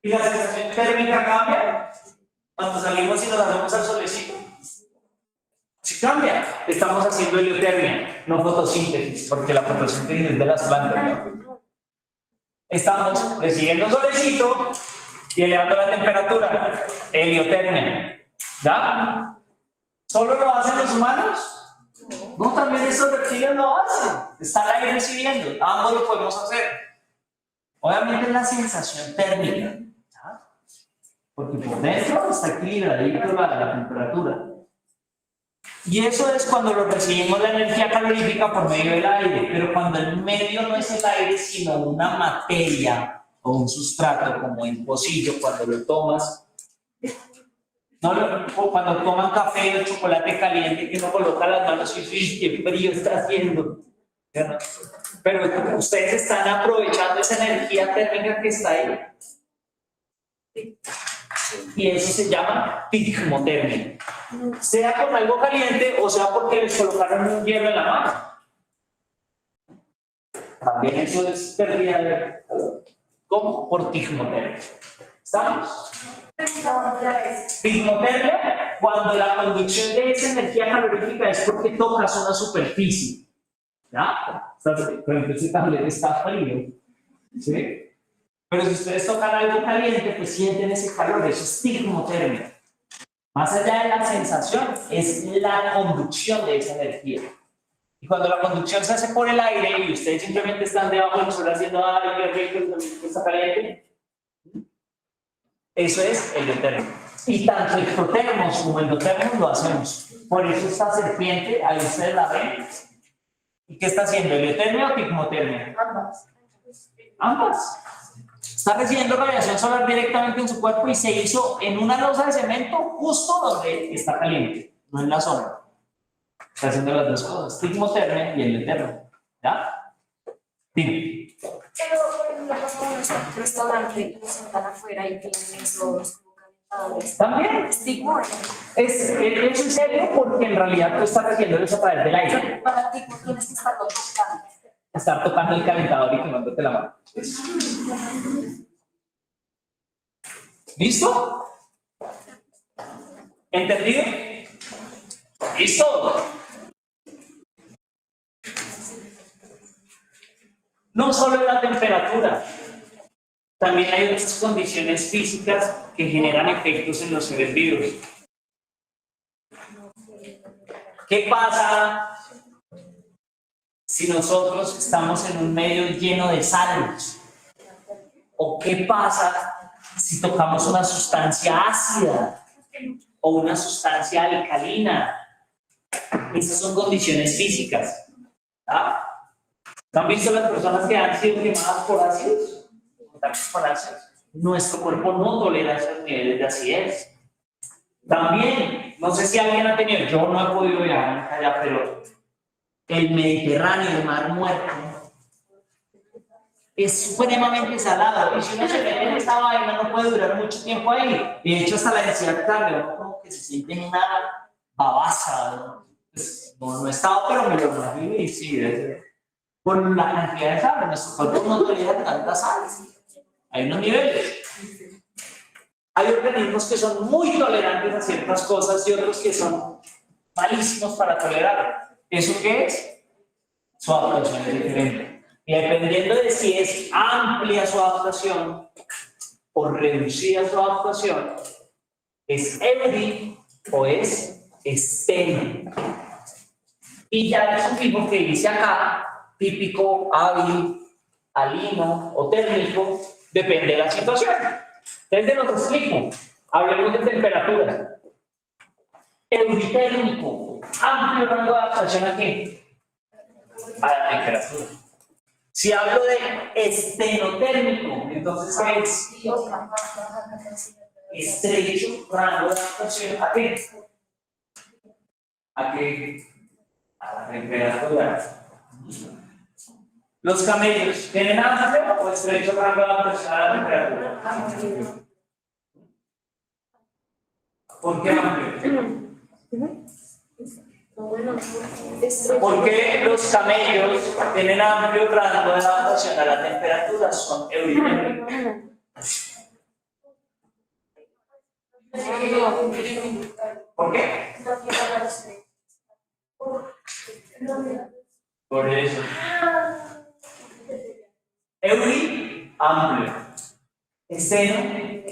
¿Y la sensación térmica cambia? Cuando salimos y nos hacemos al solecito. Si cambia, estamos haciendo heliotermia, no fotosíntesis, porque la fotosíntesis es de las plantas, ¿no? Estamos recibiendo solecito y elevando la temperatura, heliotermia, ¿ya? ¿Solo lo hacen los humanos? No, también estos reptiles lo hacen, están ahí recibiendo, ambos lo podemos hacer. Obviamente es la sensación térmica, ¿ya? Porque por dentro está equilibradito la temperatura. Y eso es cuando lo recibimos la energía calorífica por medio del aire, pero cuando el medio no es el aire, sino una materia o un sustrato, como el pocillo, cuando lo tomas, o cuando toman café o chocolate caliente, que uno coloca las manos y dice, qué frío está haciendo. Pero ustedes están aprovechando esa energía térmica que está ahí. Y eso se llama pigmotermia. Sea con algo caliente o sea porque les colocaron un hierro en la mano. También eso es pérdida de calor. ¿Cómo? Por pigmotermia. ¿Estamos? Pigmotermia, cuando la conducción de esa energía calorífica es porque tocas una superficie. ¿Ya? Por ejemplo, ese tablete está frío. ¿Sí? Pero si ustedes tocan algo caliente, pues sienten ese calor, eso es pigmotermia. Más allá de la sensación, es la conducción de esa energía. Y cuando la conducción se hace por el aire y ustedes simplemente están debajo del sol haciendo, ay, qué rico, está caliente, eso es heliotermia. Y tanto ectotermos como endotermos lo hacemos. Por eso esta serpiente, ahí ustedes la ven. ¿Y qué está haciendo? ¿Heliotermia o pigmotermia? Ambas. Ambas. Está recibiendo radiación solar directamente en su cuerpo y se hizo en una losa de cemento justo donde está caliente, no en la zona. Está haciendo las dos cosas, pigmotermia y heliotermia. ¿Ya? Dime. Pero en la casa de un restaurante y se sientan afuera y tienen esos como calentadores. También. Stigma. Eso es serio porque en realidad tú estás recibiendo eso a través del aire. Para ti, pues, tienes que estarlo tocando. Estar tocando el calentador y quemándote la mano. ¿Listo? ¿Entendido? ¿Listo? No solo la temperatura, también hay otras condiciones físicas que generan efectos en los seres vivos. ¿Qué pasa si nosotros estamos en un medio lleno de sales? ¿O qué pasa si tocamos una sustancia ácida o una sustancia alcalina? Esas son condiciones físicas. ¿Ah? ¿Han visto las personas que han sido quemadas por ácidos? Por ácidos. Nuestro cuerpo no tolera esos niveles de acidez. También, no sé si alguien ha tenido, yo no he podido viajar allá, pero el Mediterráneo, el mar muerto, es supremamente salado. Y si uno se mete en esta vaina, no puede durar mucho tiempo ahí. De hecho, hasta la densidad de carne, ¿no? Como que se siente en una babasa, ¿no? Pues, no he estado, pero me lo imagino y sí, por la cantidad de sal, nuestro cuerpo no tolera tanta sal. Hay unos niveles. Hay organismos que son muy tolerantes a ciertas cosas y otros que son malísimos para tolerar. ¿Eso qué es? Su adaptación es diferente. Y dependiendo de si es amplia su adaptación o reducida su adaptación, es eudi o es estéril. Y ya es un tipo que dice acá, típico, hábil, alino o térmico, depende de la situación. Entonces, nos explico. Hablemos de temperatura. Euditérmico, amplio rango de adaptación ¿a qué? A la temperatura. Si hablo de estenotérmico, entonces ¿qué es? Estrecho rango de adaptación ¿a qué? ¿A qué? A la temperatura. Los camellos tienen amplio o estrecho rango de adaptación a la temperatura. ¿Por qué amplio? ¿Por qué los camellos tienen amplio rango de adaptación a la temperatura? Son euditérmicos. ¿Por qué? Por eso. Euri, amplio. Esteno,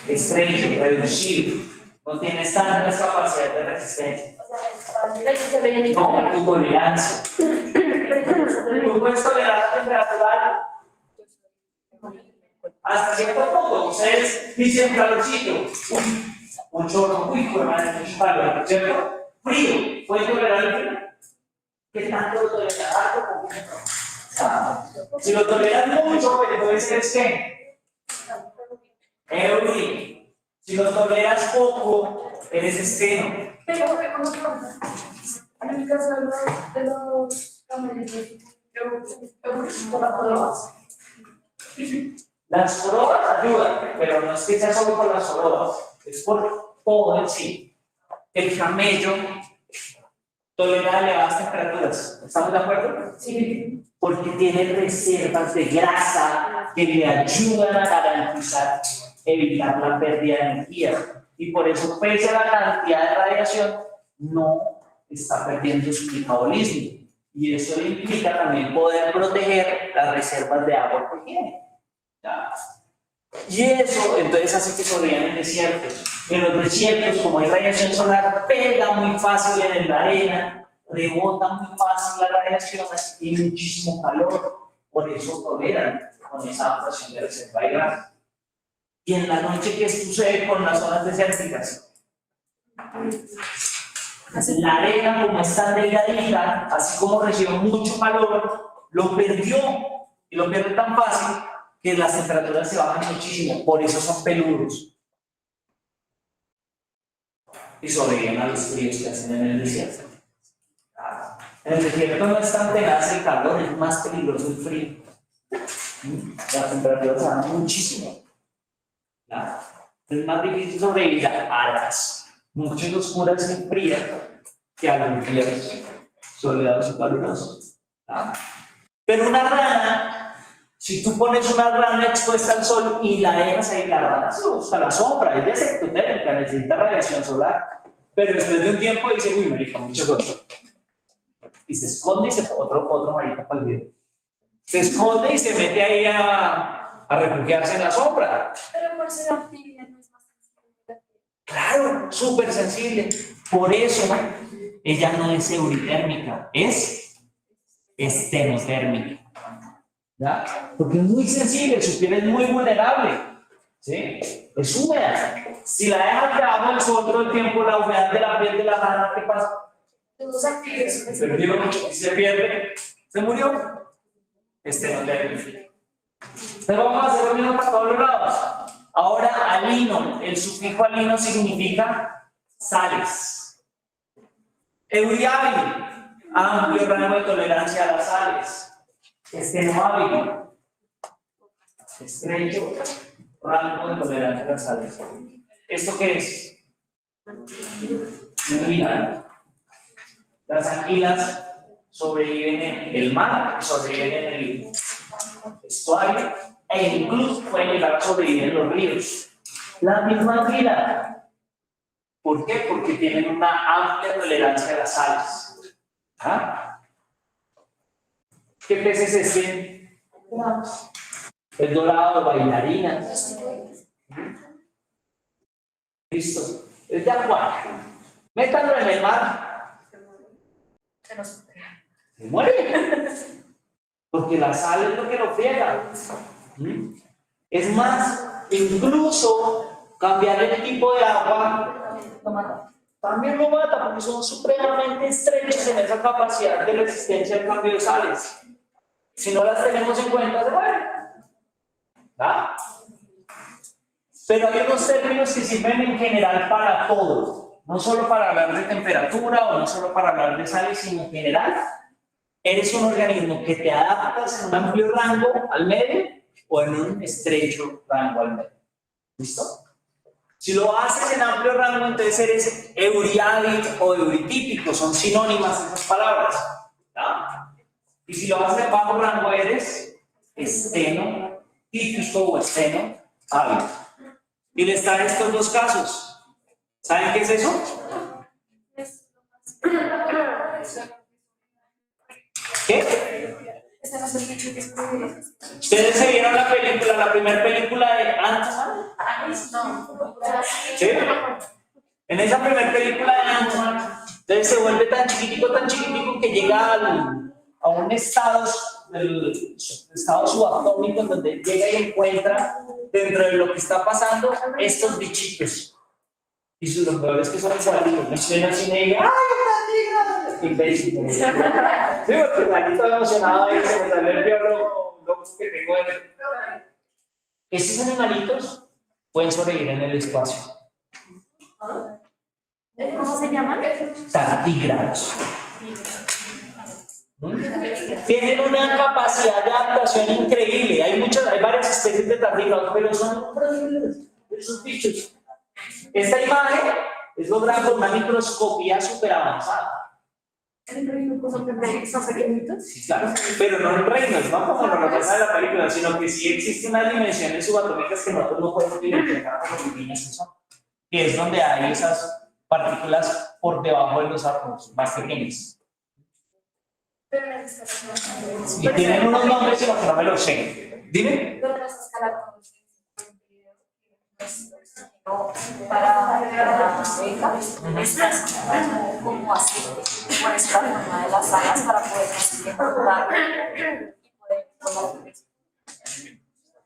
estrecho, reducido. No tienes tantas capacidades de resistencia. No, intolerancia. ¿Tú puedes tolerar la temperatura hasta cierto punto? Ustedes dicen calorcito, un chorro muy fuerte, mucho calor, ¿cierto? Frío, ¿pueden tolerar el frío? ¿Qué tanto lo toleran? ¿Algo? Si lo toleran mucho, entonces es que Euri. Si lo toleras poco, eres esteno. Pero, en el caso de los camellos, Las jorobas ayudan, pero no es que sea solo por las jorobas, es por todo en sí. El camello tolera elevadas temperaturas. ¿Estamos de acuerdo? sí, Porque tiene reservas de grasa que le ayudan a garantizar evitar la pérdida de energía. Y por eso, pese a la cantidad de radiación, no está perdiendo su metabolismo. Y eso le implica también poder proteger las reservas de agua que tiene. ¿Ya? Y eso, entonces, hace que sobrevivan en desiertos. En los desiertos, como hay radiación solar, pega muy fácil en la arena, rebota muy fácil la radiación, así tiene muchísimo calor. Por eso toleran con esa adaptación de reserva de grasa. Y en la noche, ¿qué sucede con las zonas desérticas? La arena, como es tan delgadita, así como recibe mucho calor, lo perdió y lo pierde tan fácil que las temperaturas se bajan muchísimo, por eso son peludos. Y sobreviven a los fríos que hacen en el desierto. En el desierto no es tan tenaz el calor, es más peligroso el frío. Las temperaturas se bajan muchísimo. Es más difícil sobrevivir a las noches oscuras y frías que a los días soleados y calurosos. Pero una rana, si tú pones una rana expuesta al sol y la dejas ahí, la rana se busca la sombra, es exotérmica, necesita radiación solar. Pero después de un tiempo dice, uy, marica, mucho sol. Y se esconde y se pone otro marica para el video. Se esconde y se mete ahí a refugiarse en la sombra. pero por ser anfibia no es más sensible. Claro, súper sensible. Por eso ella no es euritérmica, es estenotérmica. ¿Ya? Porque es muy sensible, su piel es muy vulnerable. ¿Sí? Es húmeda. Si la dejas debajo del sol todo el tiempo, la humedad de la piel de la rana, ¿qué pasa? Los anfibios Se perdió, se pierde, se murió. Estenotérmica. Entonces vamos a hacer lo mismo para todos los lados. Ahora, alino, el sufijo alino significa sales. Euriábil, amplio rango de tolerancia a las sales. Estenoábil, estrecho rango de tolerancia a las sales. ¿Esto qué es? Mira, las anguilas sobreviven en el mar, sobreviven en el estuario e incluso pueden llegar a sobrevivir en los ríos. La misma anguila. ¿Por qué? Porque tienen una amplia tolerancia a las sales. ¿Ah? ¿Qué pez es este? El dorado, bailarina. Listo. Es de acuario. Métanlo en el mar. Se muere. Porque la sal es lo que lo friega. Es más, incluso cambiar el tipo de agua también lo mata, porque son supremamente estrechos en esa capacidad de resistencia al cambio de sales. Si no las tenemos en cuenta, se mueren. ¿Ah? Pero hay unos términos que sirven en general para todo, no solo para hablar de temperatura o no solo para hablar de sales, sino en general. Eres un organismo que te adaptas en un amplio rango al medio o en un estrecho rango al medio. ¿Listo? Si lo haces en amplio rango, entonces eres euriábil o euritípico, son sinónimas esas palabras. ¿Ya? Y si lo haces en bajo rango, eres estenotípico o estenohábil. Y les trae estos dos casos. ¿Saben qué es eso? ¿Qué? Este no es el bicho que es muy... ¿Ustedes se vieron la película, la primera película de Ant-Man? No. ¿Sí? En esa primera película de Ant-Man, entonces se vuelve tan chiquitico que llega a un estado, estado subatómico en donde llega y encuentra dentro de lo que está pasando estos bichitos. Y sus los que son igualitos, y suena así y diga, ¡ay, está imbécil! Sí, porque está aquí todo emocionado ahí, se me salió el biólogo loco que tengo en él. Estos animalitos pueden sobrevivir en el espacio. ¿Cómo se llaman? Tardigrados. Tienen una capacidad de adaptación increíble. Hay varias especies de tardigrados, pero son esos bichos. Esta imagen es lograda con una microscopía súper avanzada. ¿Son pequeñitos? Sí, claro, pero no en reinos, no como nos lo pasa en la película, sino que sí existen unas dimensiones subatómicas que nosotros no podemos identificar como pequeñas que son. Y es donde hay esas partículas por debajo de los átomos, más pequeñas. Y tienen unos nombres que no me los sé. Dime. Para becas, como así, por esta forma de las alas para poder controlar y poder tomar.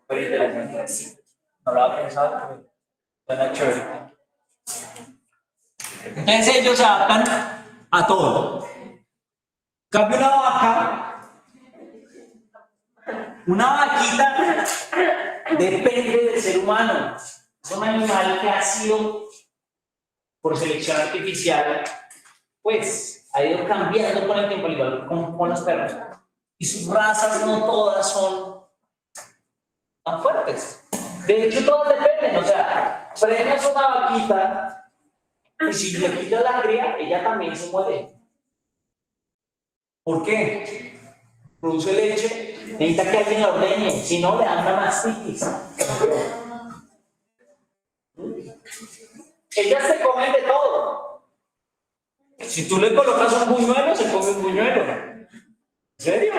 Muy interesante. No lo había pensado, pero suena chévere. Entonces ellos se adaptan a todo. Cambio una vaquita depende del ser humano. Es un animal que ha sido, por selección artificial, pues ha ido cambiando con el tiempo, al igual con los perros. Y sus razas no todas son tan fuertes. De hecho, todas dependen. O sea, frenas una vaquita y si le quitas la cría, ella también se muere. ¿Por qué? Produce leche, necesita que alguien la ordeñe, si no le dan una mastitis. Ellas se comen de todo. Si tú le colocas un buñuelo, se come un buñuelo. ¿En serio?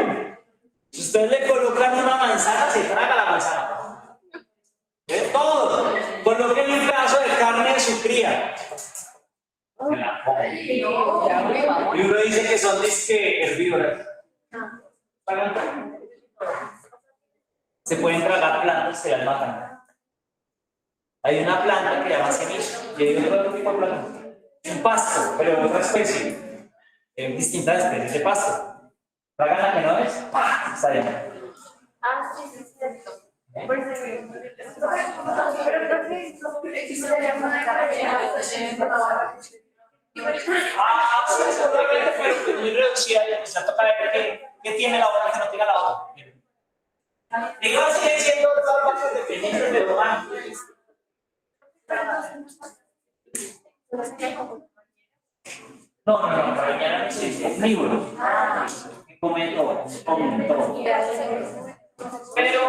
Si ustedes le colocan una manzana, se traga la manzana. De todo. Coloquen un pedazo de carne de su cría. Se la comen. Y uno dice que son herbívoras. Se pueden tragar plantas que las matan. Hay una planta que se llama cenizo y hay otro tipo de planta. Un pasto, pero de otra especie. Distintas especies de pasto. ¿Tragan la que no es? Está bien. Ah, sí, sí, cierto. Pero creo que se llama Absolutamente, pero muy reducida. O sea, toca ver qué tiene la otra que no tenga la otra. Igual siguen siendo todas partes dependientes del humano. No, mañana no es omnívoro. Comen todo, Pero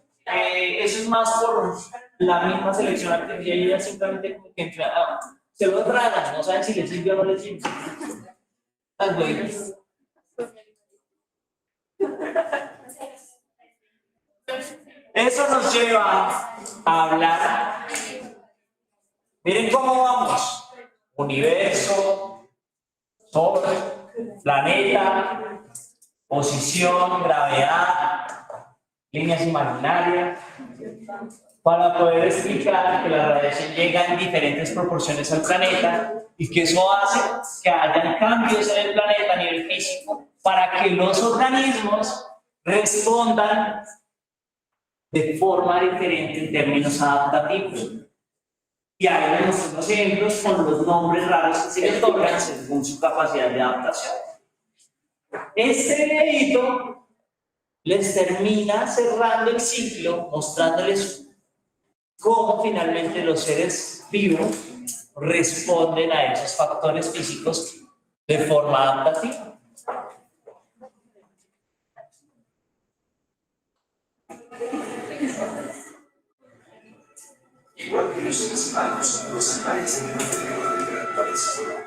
eso es más por la misma selección artificial y ella simplemente como que se lo tragan, no saben si les sirve o no les sirve. Las buenas. Eso nos lleva a hablar. Miren cómo vamos. Universo, Sol, planeta, posición, gravedad, líneas imaginarias, para poder explicar que la radiación llega en diferentes proporciones al planeta y que eso hace que hayan cambios en el planeta a nivel físico para que los organismos respondan de forma diferente en términos adaptativos. Y ahí vemos unos ejemplos con los nombres raros que se les otorgan según su capacidad de adaptación. Este videito les termina cerrando el ciclo, mostrándoles cómo finalmente los seres vivos responden a esos factores físicos de forma adaptativa. Igual que los seres humanos, los animales en el interior de gran país fueron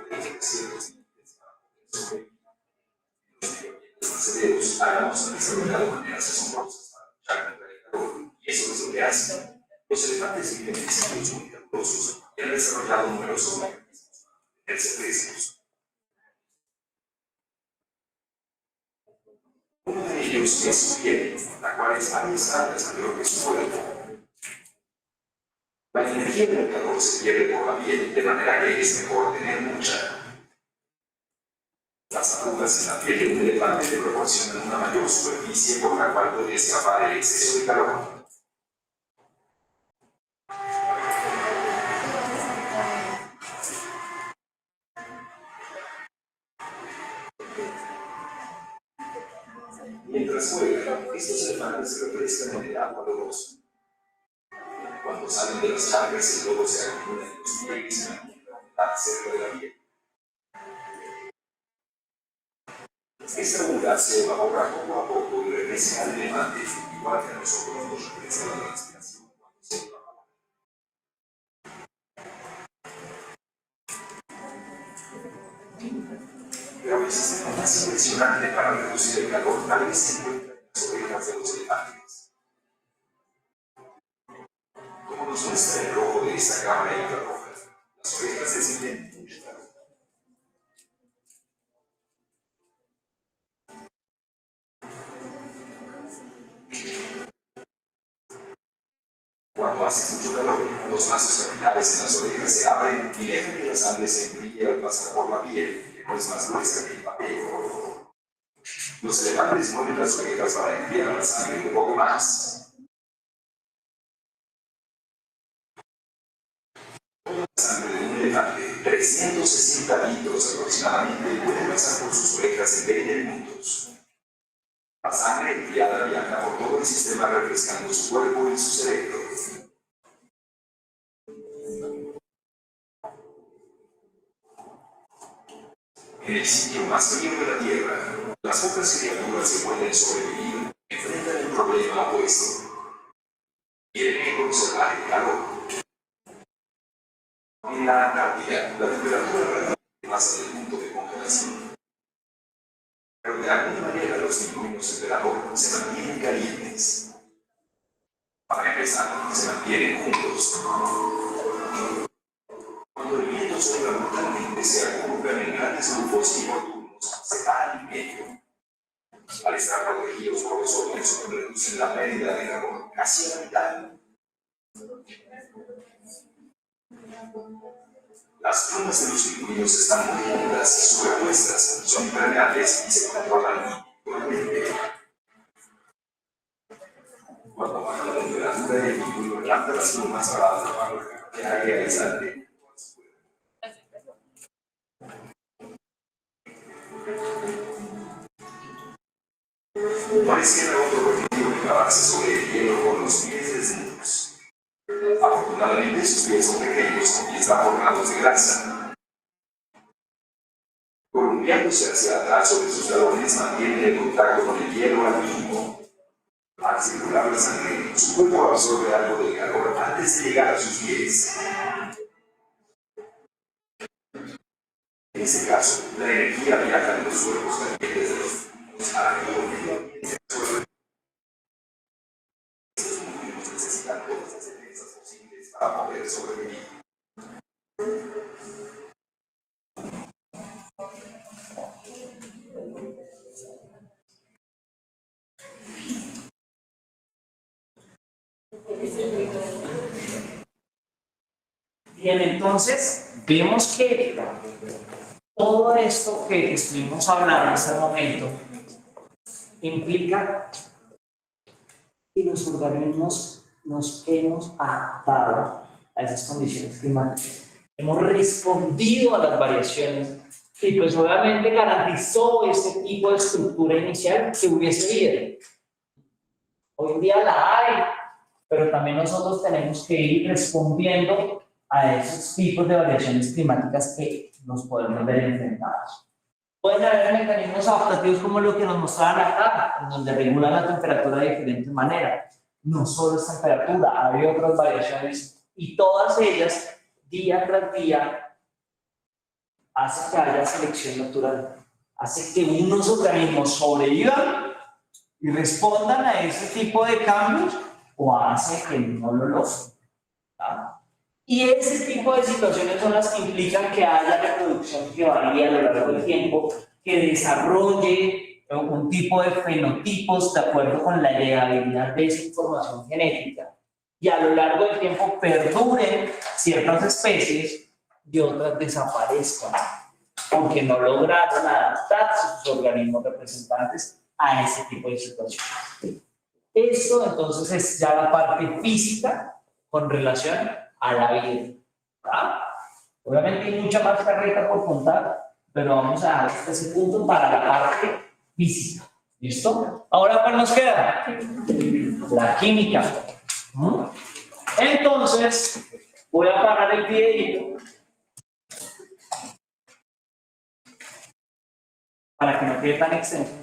humanos han desarrollado maneras asombrosas para luchar contra el calor, y eso es lo que hacen. Los elefantes viven en sitios muy calurosos y han desarrollado numerosos mecanismos para mantenerse frescos. Uno de ellos es su piel, la cual es varias altas mayor que su cuerpo. La energía del calor se pierde por la piel, de manera que es mejor tener mucha. Las arrugas en la piel de un elefante le proporcionan una mayor superficie por la cual puede escapar el exceso de calor. Mientras juegan, estos elefantes se refrescan en el agua lodosa. Cuando salen de las charcas, el lodo se acumula en los pliegues y mantiene la humedad cerca de la piel. Esta humedad se evapora poco a poco y regresa al elefante, igual que a nosotros nos regresa la transpiración cuando se evapora. Pero el sistema más impresionante para reducir el calor tal vez se encuentra en las orejas de los elefantes. Como nos muestra el rojo de esta cámara infrarroja, las orejas reciben mucho calor. Cuando hace mucho calor, los vasos capilares en las orejas se abren y dejan que la sangre se enfríe al pasar por la piel, que no es más gruesa que el papel. Los elefantes mueven las orejas para enfriar la sangre un poco más. La sangre de un elefante, 360 litros aproximadamente, puede pasar por sus orejas en 20 minutos. La sangre enfriada viaja por todo el sistema refrescando su cuerpo y su cerebro. En el sitio más frío de la Tierra, las pocas criaturas que pueden sobrevivir enfrentan el problema opuesto. Quieren conservar el calor. En la Antártida, la temperatura relativa pasa del punto de congelación. Pero de alguna manera los pingüinos en verano se mantienen calientes. Para empezar, se mantienen juntos. Cuando el viento sopla brutalmente, se agrupan en grandes grupos y por turnos se van en medio. Al estar protegidos por los otros, reducen la pérdida de calor casi a la mitad. Las plumas de los pingüinos están muy húmedas y superpuestas, son impermeables y se controlan individualmente. Cuando baja la temperatura, el pingüino levanta las plumas para atrapar la capa de aire aislante. No les queda otro remedio que clavarse sobre el hielo con los pies desnudos. Afortunadamente, sus pies son pequeños y están formados de grasa. Columpiándose hacia atrás sobre sus talones, mantienen el contacto con el hielo al mínimo. Al circular la sangre, su cuerpo absorbe algo del calor antes de llegar a sus pies. En ese caso, la energía viaja de los cuerpos calientes de los pingüinos a la medio ambiente del suelo. Estos pingüinos necesitan todas las defensas posibles para poder sobrevivir. Bien, entonces vemos que todo esto que estuvimos hablando en este momento implica que los organismos nos hemos adaptado a esas condiciones climáticas. Hemos respondido a las variaciones y pues obviamente garantizó ese tipo de estructura inicial que hubiese habido. Hoy en día la hay, pero también nosotros tenemos que ir respondiendo a esos tipos de variaciones climáticas que nos podemos ver enfrentados. Pueden haber mecanismos adaptativos como lo que nos mostraban acá, en donde regulan la temperatura de diferentes maneras. No solo es temperatura, hay otras variaciones y todas ellas, día tras día, hacen que haya selección natural, hace que unos organismos sobrevivan y respondan a ese tipo de cambios o hace que no lo logren. ¿Tá? Y ese tipo de situaciones son las que implican que haya reproducción que varíe a lo largo del tiempo, que desarrolle un tipo de fenotipos de acuerdo con la heredabilidad de esa información genética y a lo largo del tiempo perduren ciertas especies y otras desaparezcan porque no lograron adaptarse sus organismos representantes a ese tipo de situaciones. Esto entonces es ya la parte física con relación a la vida. ¿Tá? Obviamente hay mucha más carreta por contar, pero vamos a dejar hasta ese punto para la parte física. ¿Listo? Ahora, ¿cuál nos queda? La química. Entonces, voy a parar el videito para que no quede tan extenso.